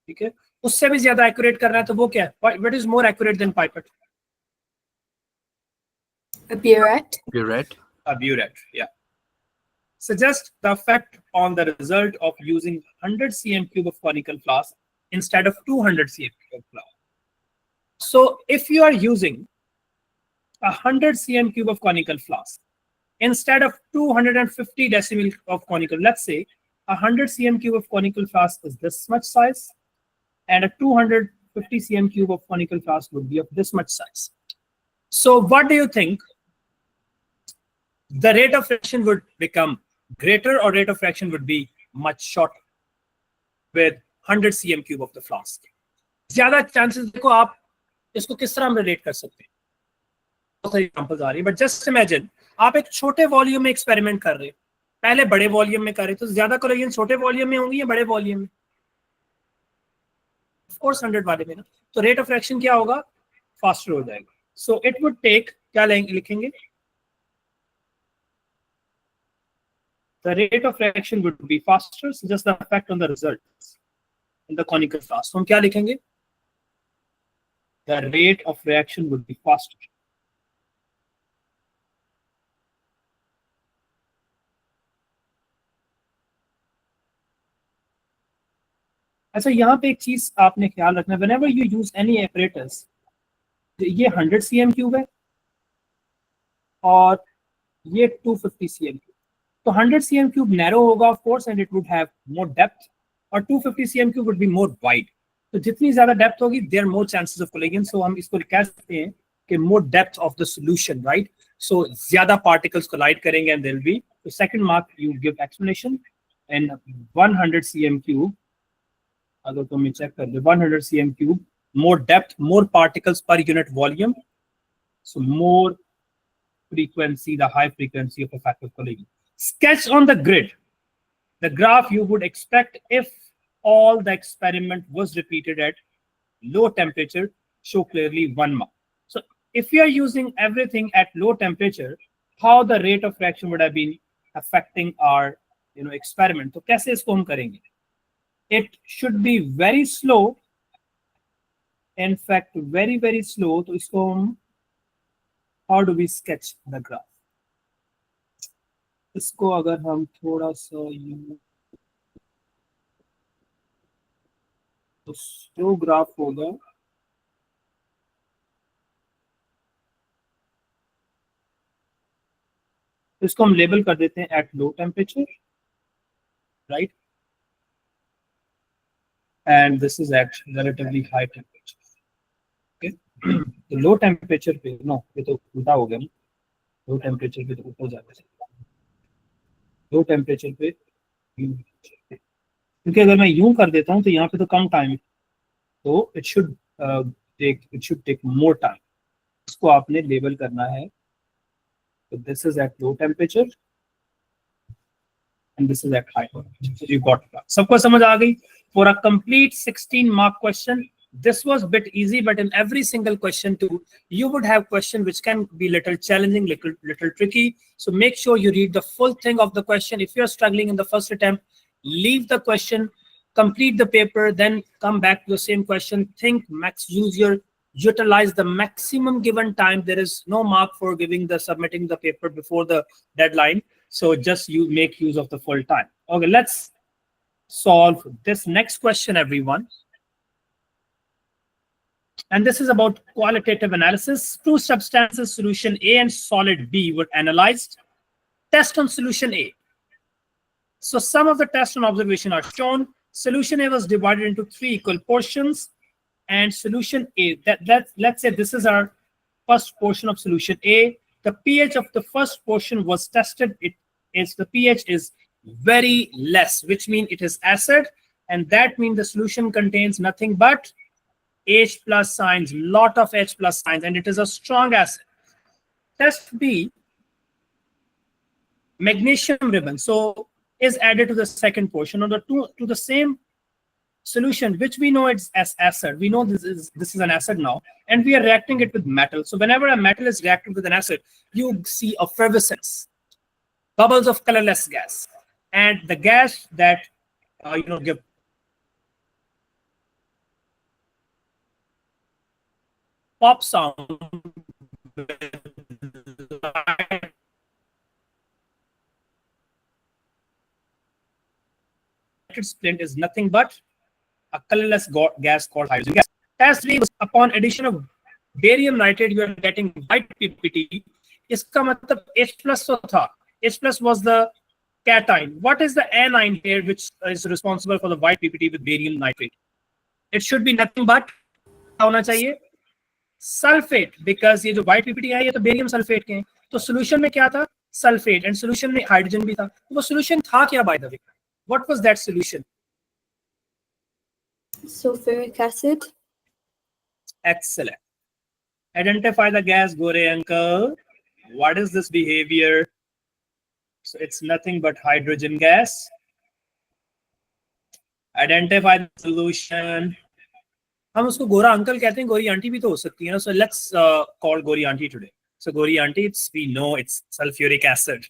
ठीक है, उससे भी ज्यादा accurate करना है तो वो क्या है? What is more accurate than pipette? A burette. Burette. A burette, yeah. Suggest the effect on the result of using 100 cm cube of conical flask instead of 200 cm cube of flask. So if you are using 100 cm cube of conical flask instead of 250 decimil of conical, let's say 100 cm cube of conical flask is this much size, and a 250 cm cube of conical flask would be of this much size. So what do you think? The rate of reaction would become greater, or rate of reaction would be much shorter with 100 cm cube of the flask? ज्यादा chances देखो, आप इसको किस तरह relate कर सकते हैं? बहुत सारी एग्जांपल्स आ रही है, बट जस्ट इमेजिन आप एक छोटे वॉल्यूम में एक्सपेरिमेंट कर रहे हैं, पहले बड़े वॉल्यूम में कर रहे हैं, तो ज्यादा कोलिजन छोटे वॉल्यूम में होंगी या बड़े वॉल्यूम में? ऑफ कोर्स 100 वाले में ना, तो रेट ऑफ रिएक्शन क्या होगा? फास्टर हो जाएगा. सो इट वुड टेक, क्या लिखेंगे? The rate of reaction would be faster, so just the effect on the results in the conical flask. So हम क्या लिखेंगे? The rate of reaction would be faster. अच्छा, यहाँ पे एक चीज आपने ख्याल रखना, whenever you use any apparatus, ये 100 cm cube है और ये 250 cm cube. तो 100 cm cube narrow होगा of course and it would have more depth, और 250 cm cube would be more wide. तो जितनी ज्यादा डेप्थ होगी, there are more chances of collision. So हम इसको कह सकते हैं कि more depth of the solution, right? So ज्यादा particles collide करेंगे and there will be, the second mark you give explanation. And 100 cm cube, अगर तुम चेक कर दे, 100 cm cube, more depth, more particles per unit volume, so more frequency, the high frequency of effective collision. Sketch on the grid the graph you would expect if all the experiment was repeated at low temperature. Show clearly 1 mark. So if you are using everything at low temperature, how the rate of reaction would have been affecting our experiment? तो कैसे इसको हम करेंगे? It should be very slow, in fact very very slow. तो इसको हम, how do we sketch the graph? इसको अगर हम थोड़ा सा तो स्लो ग्राफ होगा, इसको हम लेबल कर देते हैं at low temperature, right, and this is at relatively high temperature. Okay, तो लो टेम्परेचर पे, नो ये तो उल्टा हो गया, लो टेम्परेचर पे तो ऊपर जाता है, लो टेम्परेचर पे, क्योंकि अगर मैं यूं कर देता हूं तो यहाँ पे तो कम टाइम, तो it should take more time. इसको आपने लेबल करना है. तो this is at low temperature and this is at high temperature. So you got it. सबको समझ आ गई? For a complete 16 mark question, this was a bit easy, but in every single question too, you would have question which can be little challenging, little tricky. So make sure you read the full thing of the question. If you're struggling in the first attempt, leave the question, complete the paper, then come back to the same question. Think, utilize the maximum given time. There is no mark for submitting the paper before the deadline. So just you make use of the full time. Okay, let's solve this next question, everyone. And this is about qualitative analysis. Two substances, solution A and solid B, were analyzed. Test on solution A. So some of the tests and observation are shown. Solution A was divided into 3 equal portions, and solution A, let's say this is our first portion of solution A. The pH of the first portion was tested. The pH is very less, which means it is acid, and that means the solution contains nothing but H plus signs, lot of H plus signs, and it is a strong acid. Test B, magnesium ribbon, so is added to the second portion, or to the same solution, which we know it's as acid. We know this is an acid now, and we are reacting it with metal. So whenever a metal is reacted with an acid, you see effervescence, bubbles of colorless gas, and the gas that give pop sound nitrate splint is nothing but a colorless gas called hydrogen gas. Test 3 was upon addition of barium nitrate, you are getting white PPT. इसका मतलब H plus तो था. H plus was the cation. What is the anion here which is responsible for the white PPT with barium nitrate? It should be nothing but क्या होना चाहिए? Sulfate, because ये जो white PPT है ये तो barium sulfate के हैं. तो solution में क्या था? Sulfate, and solution में hydrogen भी था. वो solution था क्या by the way? What was that solution? Sulfuric acid. Excellent. Identify the gas, Gore uncle. What is this behavior? So it's nothing but hydrogen gas. Identify the solution. हम उसको गोरा uncle कहते हैं, गोरी आंटी भी तो हो सकती है ना. So let's call गोरी आंटी today. So गोरी aunty, we know it's sulfuric acid.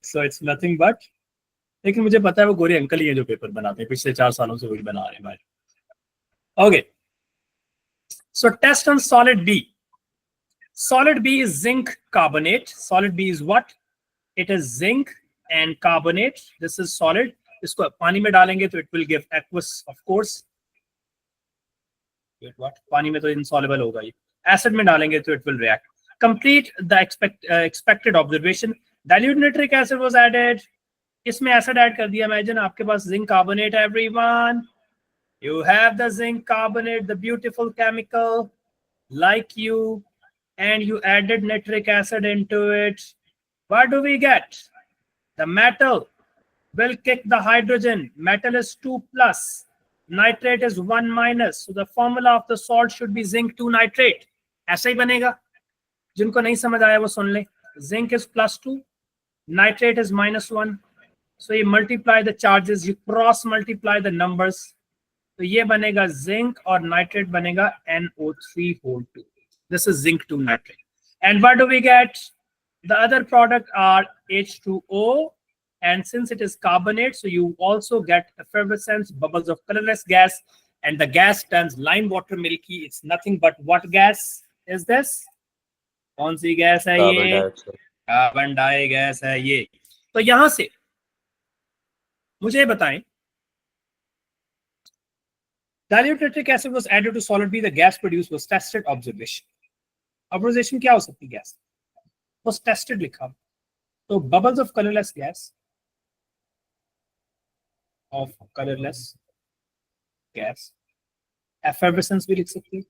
So it's nothing but. लेकिन मुझे पता है वो गोरी अंकल ही है जो पेपर बनाते हैं, पिछले 4 सालों से वही बना रहे हैं भाई. Okay. So test on solid B. Solid B is zinc carbonate. Solid B is what? It is zinc and carbonate. This is solid. इसको पानी में डालेंगे तो it will give aqueous, of course. Wait, what? पानी में तो insoluble होगा ये. Acid में डालेंगे तो it will react. Complete the expected observation. Dilute nitric acid was added. इसमें acid add कर दिया. Imagine आपके पास zinc carbonate, everyone. You have the zinc carbonate, the beautiful chemical, like you, and you added nitric acid into it. What do we get? The metal will kick the hydrogen. Metal is 2 plus. Nitrate is 1 minus. So the formula of the salt should be zinc 2 nitrate. ऐसा ही बनेगा. जिनको नहीं समझ आया वो सुन ले. Zinc is plus 2. Nitrate is minus 1. So you multiply the charges. You cross multiply the numbers. तो ये बनेगा zinc और nitrate बनेगा NO3 whole 2. This is zinc 2 nitrate. And what do we get? The other product are H2O. And since it is carbonate, so you also get effervescence, bubbles of colorless gas, and the gas turns lime water milky. It's nothing but what gas is this? कौन सी gas है ये? Carbon dioxide gas है ये. तो यहाँ से मुझे बताएं, dilute nitric acid was added to solid B. The gas produced was tested. Observation. Observation क्या हो सकती है? Gas was tested लिखा. So bubbles of colorless gas. Of colorless gas. Effervescence भी लिख सकते हैं.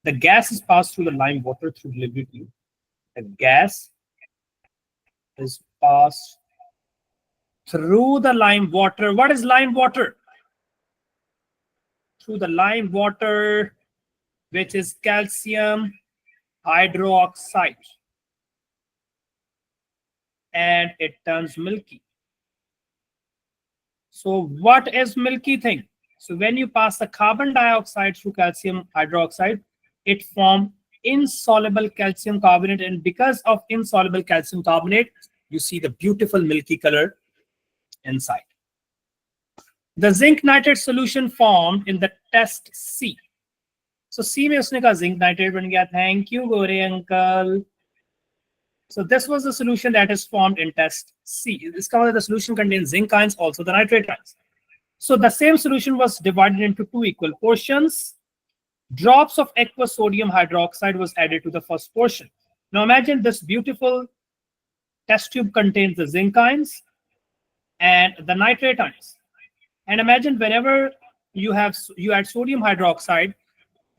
The gas is passed through the lime water through delivery tube. The gas is passed through the lime water. What is lime water? Through the lime water, which is calcium hydroxide. And it turns milky. So what is milky thing? So when you pass the carbon dioxide through calcium hydroxide, it forms insoluble calcium carbonate. And because of insoluble calcium carbonate, you see the beautiful milky color inside. The zinc nitrate solution formed in the test C. So C में उसने कहा zinc nitrate बन गया. Thank you, Gore uncle. So this was the solution that is formed in test C. Discover the solution contains zinc ions, also the nitrate ions. So the same solution was divided into 2 equal portions. Drops of aqueous sodium hydroxide was added to the first portion. Now imagine this beautiful test tube contains the zinc ions and the nitrate ions. And imagine whenever you add sodium hydroxide,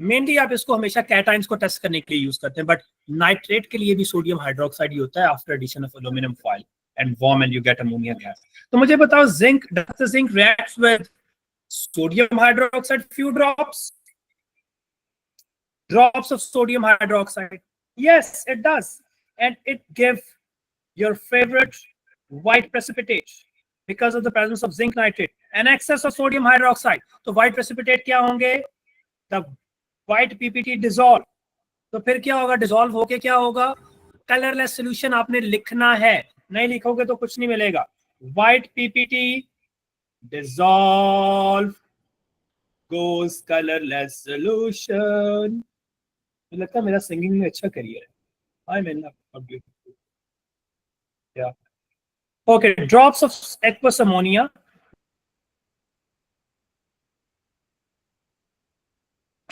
mainly आप इसको हमेशा cations को test करने के लिए use करते हैं, but nitrate के लिए भी सोडियम हाइड्रोक्साइड ही होता है after addition of aluminium foil and warm and you get ammonia gas. तो मुझे बताओ zinc, does the zinc reacts with sodium hydroxide few drops of sodium hydroxide? Yes, it does, and it gives your favorite white precipitate because of the presence of zinc nitrate and excess of sodium hydroxide. तो white precipitate क्या होंगे? The white PPT dissolve. तो फिर क्या होगा? Dissolve होके क्या होगा? कलरलेस सॉल्यूशन आपने लिखना है, नहीं लिखोगे तो कुछ नहीं मिलेगा. व्हाइट पीपीटी डिसॉल्व गोस कलरलेस सॉल्यूशन. मुझे लगता है मेरा सिंगिंग में अच्छा करियर है. आई मीन या okay. Drops of aqueous ammonia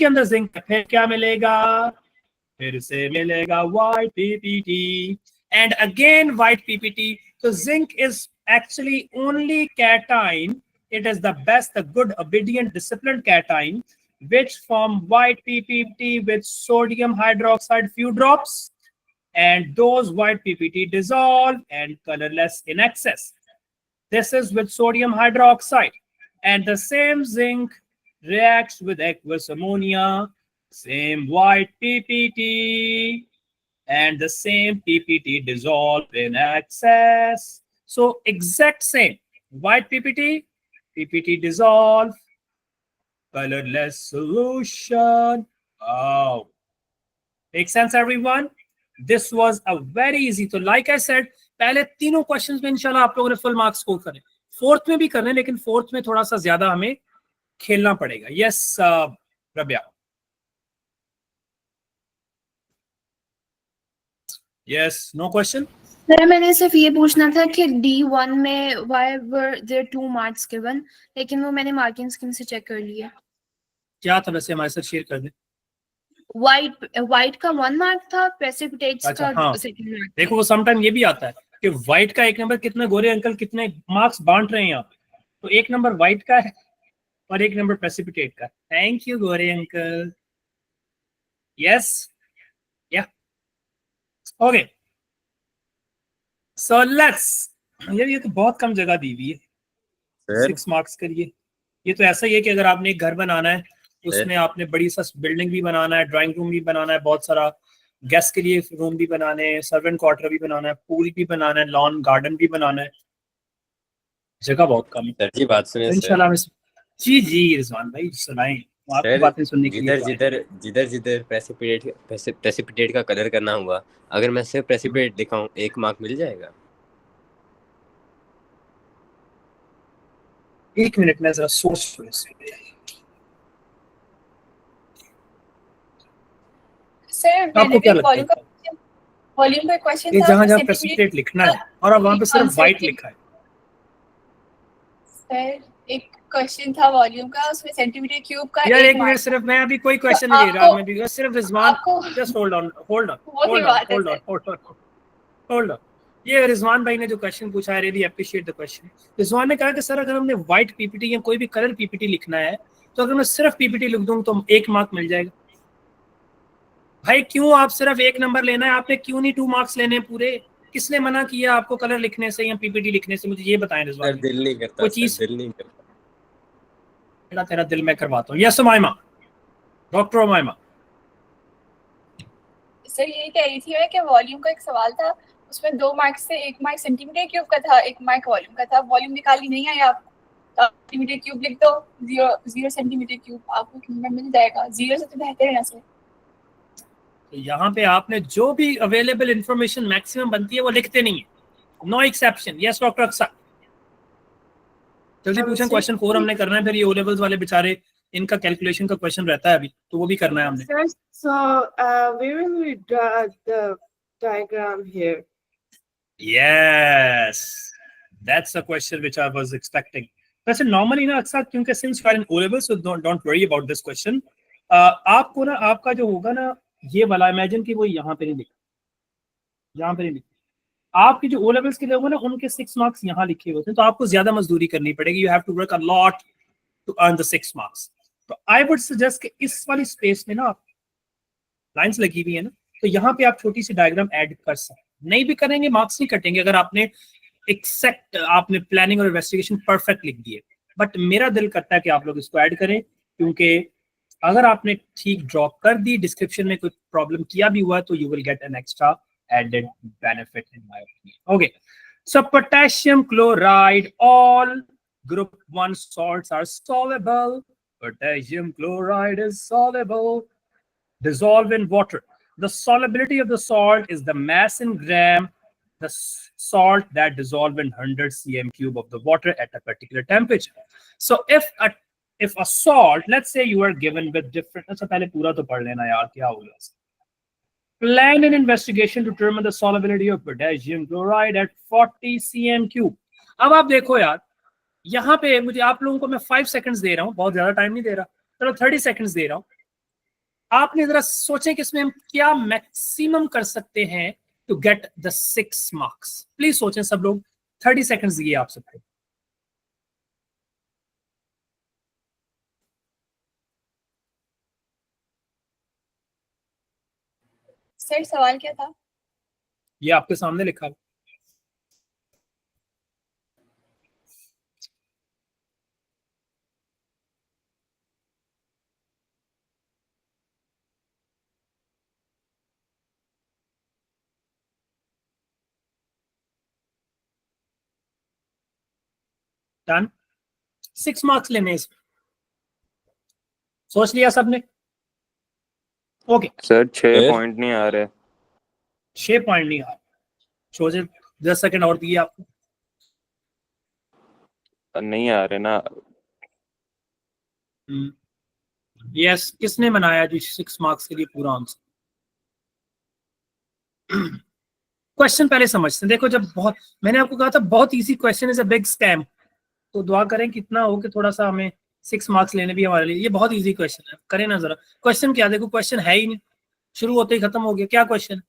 के अंदर जिंक फिर क्या मिलेगा, फिर से मिलेगा white PPT and again white PPT. So zinc is actually only cation. It is the best, the good, obedient, disciplined cation which form white PPT with sodium hydroxide few drops, and those white PPT dissolve and colorless in excess. This is with sodium hydroxide, and the same zinc reacts with aqueous ammonia, same white PPT, and the same PPT dissolve in excess. So exact same white PPT, PPT dissolve, colorless solution. Oh, make sense, everyone? This was a very easy. So like I said, पहले तीनों questions में इंशाल्लाह आप लोगों ने full marks score करें, fourth में भी करने, लेकिन फोर्थ में थोड़ा सा ज्यादा हमें खेलना पड़ेगा. Yes Rabia. Yes, no question. Sir मैंने सिर्फ ये पूछना था कि D1 में why were there 2 marks given, लेकिन वो मैंने मार्किंग स्कीम से चेक कर लिया. क्या था वैसे, हमारे साथ शेयर कर दे. व्हाइट का 1 मार्क था, प्रेसिपिटेट्स अच्छा, का हाँ. 2 मार्क. देखो वो समटाइम ये भी आता है कि व्हाइट का 1 नंबर, कितने गोरे अंकल कितने मार्क्स बांट रहे हैं आप, तो 1 नंबर व्हाइट का है और 1 नंबर प्रेसिपिटेट का. Thank you Gore uncle. Yes, yeah okay. So let's, ये तो बहुत कम जगह दी हुई है. सर 6 मार्क्स करिए. ये तो ऐसा ही है कि अगर आपने एक घर बनाना है, उसमें आपने बड़ी सा बिल्डिंग भी बनाना है, ड्राइंग रूम भी बनाना है, बहुत सारा गेस्ट के लिए रूम भी बनाने हैं, सर्वेंट क्वार्टर भी बनाना है, पूल भी बनाना है, लॉन गार्डन भी बनाना है, जगह बहुत कम है. सर जी बात सुनिए सर. इंशाल्लाह. जी जी रिजवान भाई सुनाएं, आपकी सर, बातें सुनने के लिए. जिधर प्रेसिपिटेट का कलर करना हुआ, अगर मैं सिर्फ प्रेसिपिटेट दिखाऊं 1 मार्क मिल जाएगा. 1 मिनट में जरा सोच. सर आपको क्या लगता है? वॉल्यूम का क्वेश्चन ये था, जहाँ जहाँ precipitate प्रेसिपिटेट लिखना है और अब वहाँ पे सिर्फ व्हाइट लिखा है. सर एक क्वेश्चन था वॉल्यूम का, उसमें सेंटीमीटर क्यूब का यार 1 mark मिनट, सिर्फ मैं अभी कोई क्वेश्चन तो नहीं दे रहा, आपको- मैं भी सिर्फ रिजवान. आपको- जस्ट होल्ड ऑन. वो ही बात है होल्ड ऑन. ये रिजवान भाई ने जो क्वेश्चन पूछा, I really appreciate the question. Rizwan ने कहा कि सर अगर हमने व्हाइट पीपीटी या कोई भी कलर पीपीटी लिखना है, तो अगर मैं सिर्फ पीपीटी लिख दूं तो 1 मार्क मिल जाएगा. भाई क्यों आप सिर्फ 1 नंबर लेना है, आपने क्यों नहीं 2 मार्क्स लेने हैं पूरे? किसने मना किया आपको कलर लिखने से या पीपीटी लिखने से? मुझे ये बताएं सर रिजवान. दिल नहीं करता, कोई सर चीज दिल नहीं करता. तेरा दिल मैं करवाता हूँ. Yes Umaima, doctor Umaima. Sir यही कह रही थी मैं कि वॉल्यूम का एक सवाल था, उसमें 2 मार्क्स से 1 मार्क सेंटीमीटर क्यूब का था, 1 मार्क वॉल्यूम का था. वॉल्यूम निकाली नहीं है आप, तो सेंटीमीटर क्यूब लिख दो, 0 सेंटीमीटर क्यूब आपको एक नंबर मिल जाएगा. 0 से तो बेहतर है ना सर. तो यहाँ पे आपने जो भी अवेलेबल इंफॉर्मेशन मैक्सिमम बनती है वो लिखते नहीं है. No exception. यस डॉक्टर अक्सर, जल्दी पूछें. क्वेश्चन 4 हमने करना है, फिर ये ओ लेवल्स वाले बेचारे, इनका कैलकुलेशन का क्वेश्चन रहता है अभी, तो वो भी करना है हमने. Sir, so where will we draw the diagram here? Yes, that's a question which I was expecting. वैसे normally ना अक्सर, क्योंकि since you are in O level, so don't worry about this question. आपको ना आपका जो होगा ना ये वाला, इमेजिन कि वो यहाँ पे नहीं लिखा, यहाँ पे नहीं लिखा. आपके जो O levels के लोग हैं ना, उनके 6 मार्क्स यहाँ लिखे होते हैं, तो आपको ज्यादा मजदूरी करनी पड़ेगी. You have to work a lot to earn the 6 marks. तो I would suggest कि इस वाली स्पेस में ना आप लाइंस लगी हुई है ना, तो यहाँ पे आप छोटी सी डायग्राम ऐड कर सकते. नहीं भी करेंगे मार्क्स नहीं कटेंगे अगर आपने एक्सेप्ट, आपने प्लानिंग और इन्वेस्टिगेशन परफेक्ट लिख दिए. बट मेरा दिल करता है कि आप लोग इसको ऐड करें, क्योंकि अगर आपने ठीक ड्रॉप कर दी, डिस्क्रिप्शन में कोई प्रॉब्लम किया भी हुआ, तो you will get an extra added benefit in my opinion. Okay, so potassium chloride, all group 1 salts are soluble. Potassium chloride is soluble, dissolve in water. The solubility of the salt is the mass in gram, the salt that dissolve in 100 cm cube of the water at a particular temperature. So if a salt, let's say you are given with different, अच्छा पहले पूरा तो पढ़ लेना यार, क्या होगा. Plan an investigation to determine the solubility of potassium chloride at 40 cm cube. अब आप देखो यार, यहाँ पे मुझे आप लोगों को मैं 5 सेकंड्स दे रहा हूँ, बहुत ज्यादा टाइम नहीं दे रहा, चलो 30 सेकंड्स दे रहा हूँ. आपने जरा सोचें कि इसमें हम क्या मैक्सिमम कर सकते हैं to get the 6 marks. Please सोचें सब लोग, 30 सेकंड्स दिए आप सबको। सर सवाल क्या था? ये आपके सामने लिखा है। डन। 6 मार्क्स लेने इसमें, सोच लिया सबने? Okay, sir 6 sir? पॉइंट नहीं आ रहे। 6 पॉइंट नहीं आ रहा, सोचे 10 सेकंड और दिए आपको। नहीं आ रहे ना। यस, किसने बनाया जी 6 मार्क्स के लिए पूरा आंसर? क्वेश्चन पहले समझते हैं। देखो, जब बहुत, मैंने आपको कहा था बहुत easy question is a big scam, तो दुआ करें कितना हो कि थोड़ा सा हमें 6 मार्क्स लेने भी हमारे लिए। ये बहुत इजी क्वेश्चन है, करें ना जरा। क्वेश्चन क्या, देखो क्वेश्चन है ही नहीं, शुरू होते ही खत्म हो गया। क्या क्वेश्चन,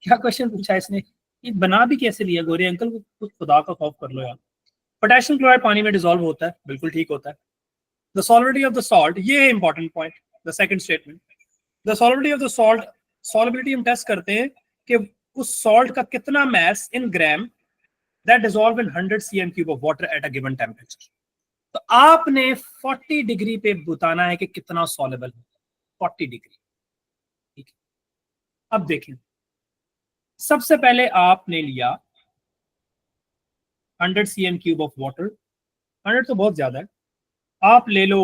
क्या क्वेश्चन पूछा इसने? ये बना भी कैसे लिया गोरे अंकल को, कुछ खुदा का खौफ कर लो यार। पोटेशियम क्लोराइड पानी में डिसॉल्व होता है, बिल्कुल ठीक होता है। The solubility of the salt, ये है important point, the second statement. The solubility of the salt, solubility हम टेस्ट करते हैं कि उस सॉल्ट का कितना mass in gram that dissolve in 100 cm³ of water at a given temperature. तो आपने 40 डिग्री पे बताना है कि कितना सॉलेबल है, 40 डिग्री। ठीक है, अब देखें, सबसे पहले आपने लिया 100 cm³ ऑफ वाटर, 100 तो बहुत ज्यादा है, आप ले लो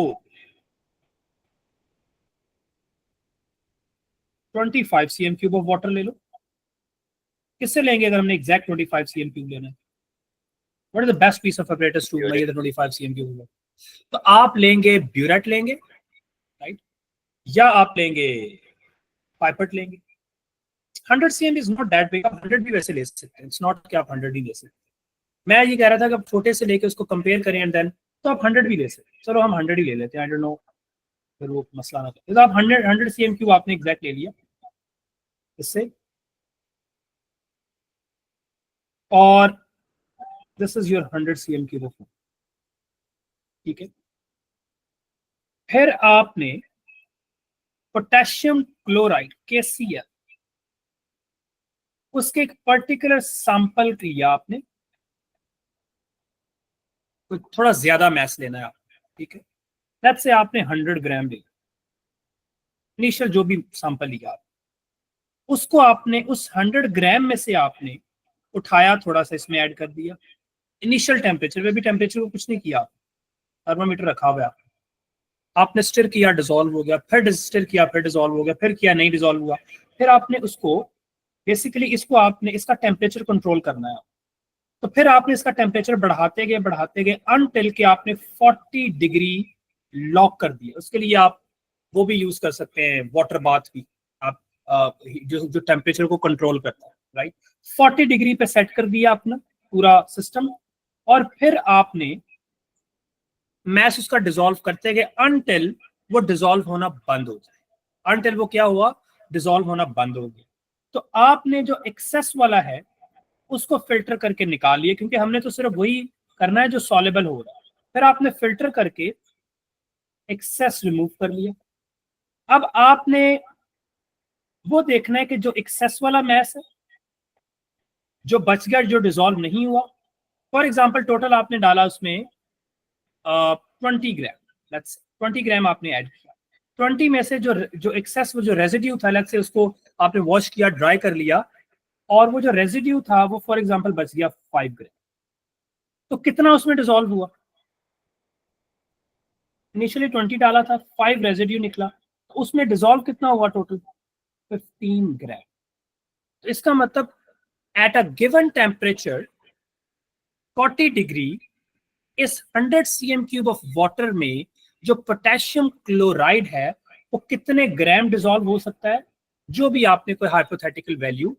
25 cm³ ऑफ वाटर ले लो। किससे लेंगे अगर हमने एग्जैक्ट 25 cm³ लेना है? What is the best piece of apparatus to measure the 25 cm³? तो आप लेंगे ब्यूरेट लेंगे, राइट, या आप लेंगे पाइपेट लेंगे। 100 cm is not that big, आप 100 भी वैसे ले सकते हैं, इट्स नॉट कि आप 100 ही ले सकते। मैं ये कह रहा था कि आप छोटे से लेके उसको कंपेयर करें एंड देन तो आप 100 भी ले सकते। चलो हम 100 ही ले लेते हैं, आई डोंट नो, फिर वो मसला ना करे। तो आप 100 cm³ आपने एग्जैक्ट ले लिया इससे, और this is your 100 cm³ of water. ठीक है, फिर आपने पोटेशियम क्लोराइड KCl, उसके एक पर्टिकुलर सैंपल लिया आपने, तो थोड़ा ज्यादा मैस लेना है आपने। ठीक है, लेट्स से आपने 100 ग्राम लिया, इनिशियल जो भी सैंपल लिया आप, उसको आपने उस 100 ग्राम में से आपने उठाया, थोड़ा सा इसमें ऐड कर दिया। इनिशियल टेम्परेचर पे भी, टेम्परेचर को कुछ नहीं किया, थर्मामीटर रखा हुआ है आपने स्टिर किया, डिसॉल्व हो गया, फिर स्टिर किया, फिर डिसॉल्व हो गया, फिर किया, नहीं डिसॉल्व हुआ, फिर आपने उसको बेसिकली इसको आपने इसका टेम्परेचर कंट्रोल करना है। तो फिर आपने इसका टेम्परेचर बढ़ाते गए अनटिल के आपने 40 डिग्री लॉक कर दिया। उसके लिए आप वो भी यूज कर सकते हैं, वाटर बाथ भी, आप जो टेम्परेचर को कंट्रोल करता है, राइट। 40 डिग्री पे सेट कर दिया अपना पूरा सिस्टम, और फिर आपने मैस उसका डिसॉल्व करते गए अनटिल वो डिसॉल्व होना बंद हो जाए। अनटिल वो क्या हुआ, डिसॉल्व होना बंद हो गया। तो आपने जो एक्सेस वाला है उसको फिल्टर करके निकाल लिया, क्योंकि हमने तो सिर्फ वही करना है जो सॉलेबल हो रहा है। फिर आपने फिल्टर करके एक्सेस रिमूव कर लिया। अब आपने वो देखना है कि जो एक्सेस वाला मैस है, जो बच गया, जो डिसॉल्व नहीं हुआ, फॉर एग्जाम्पल टोटल आपने डाला उसमें 20 ग्राम, लेट्स 20 ग्राम आपने ऐड किया। 20 में से जो एक्सेस, वो जो रेजिड्यू था, लेट्स से उसको आपने वॉश किया, ड्राई कर लिया, और वो जो रेजिड्यू था वो फॉर एग्जांपल बच गया 5 ग्राम। तो कितना उसमें डिसॉल्व हुआ? इनिशियली 20 डाला था, 5 रेजिड्यू निकला, तो उसमें डिसॉल्व कितना हुआ टोटल? 15 ग्राम। तो इसका मतलब eight a given temperature 40 degree, इस 100 cm³ ऑफ वाटर में जो पोटेशियम क्लोराइड है वो कितने ग्राम डिसॉल्व हो सकता है, जो भी आपने कोई हाइपोथेटिकल वैल्यू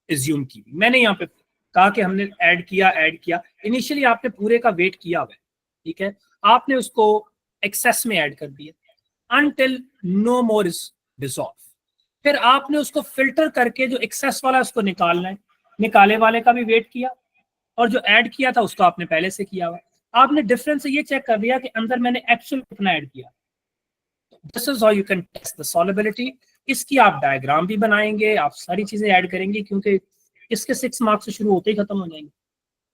एज्यूम की। मैंने यहाँ पे कहा कि हमने ऐड किया, इनिशियली आपने पूरे का वेट किया हुआ है, ठीक है, आपने उसको एक्सेस में ऐड कर दिया until no more is dissolve. फिर आपने उसको फिल्टर करके जो एक्सेस वाला है उसको निकालना है, निकाले वाले का भी वेट किया, और जो ऐड किया था उसको आपने पहले से किया हुआ। आपने डिफरेंस ये चेक कर लिया कि अंदर मैंने एक्चुअल कितना ऐड किया। This is how you can test the solubility. इसकी आप डायग्राम भी बनाएंगे, आप सारी चीजें ऐड करेंगे, क्योंकि इसके 6 मार्क्स से शुरू होते ही खत्म हो जाएंगे,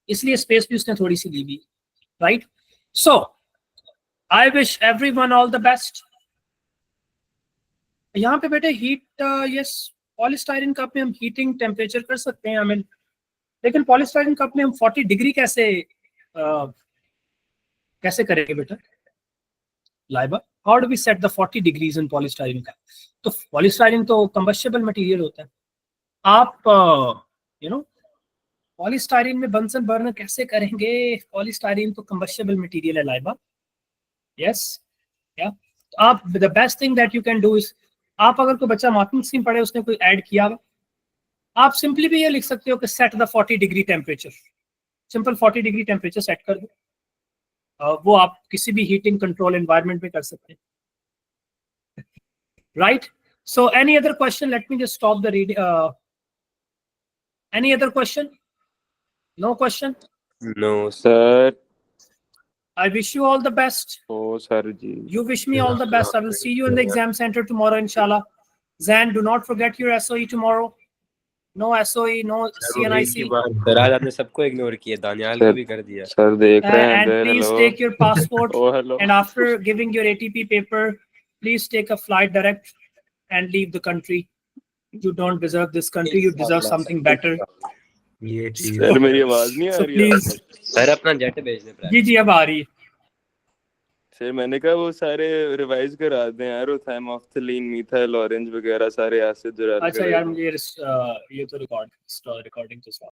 इसलिए स्पेस भी उसने थोड़ी सी ली हुई, right. So I wish everyone all the best. यहाँ पे बेटे हीट, यस, पॉलीस्टाइरिन कप में हम हीटिंग टेम्परेचर कर सकते हैं, हमें, लेकिन पॉलीस्टाइरिन कप में हम 40 डिग्री कैसे करेंगे बेटा Laiba? How do we set the 40 degrees in polystyrene cup? तो पॉलीस्टाइरिन तो कंबस्टेबल मटेरियल होता है, आप पॉलीस्टाइरिन में बंसन बर्नर कैसे करेंगे? पॉलीस्टाइरिन तो कंबस्टेबल मटेरियल है लाइबा, यस, या। आप the best thing that you can do is, आप अगर कोई बच्चा मार्किंग स्कीम पढ़े, उसने कोई ऐड किया हुआ, आप सिंपली भी ये लिख सकते हो कि set the 40 degree temperature, simple 40 degree temperature set कर दो। वो आप किसी भी हीटिंग कंट्रोल एनवायरनमेंट में कर सकते हैं, right. So any other question? Let me just stop the reading. Any other question? No question? No sir. I wish you all the best. Oh sir ji. You wish me all the best. I will see you in the exam center tomorrow, inshallah. Zan, do not forget your SOE tomorrow. No SOE, no CNIC. Sir आज आपने सबको ignore किया, दानियाल को भी कर दिया। Sir देख रहे हैं And अंदर। please hello. take your passport. Oh hello. And after giving your ATP paper, please take a flight direct and leave the country. You don't deserve this country. You deserve something better. ये चीज sir मेरी आवाज नहीं आ So रही है? please, sir अपना jet भेजने पर जी जी अब आ रही है। सर मैंने कहा वो सारे रिवाइज करा दें यार, वो थाइमोक्सिलिन, मिथाइल, ऑरेंज वगैरह सारे एसिड जो अच्छा यार मुझे ये तो रिकॉर्डिंग तो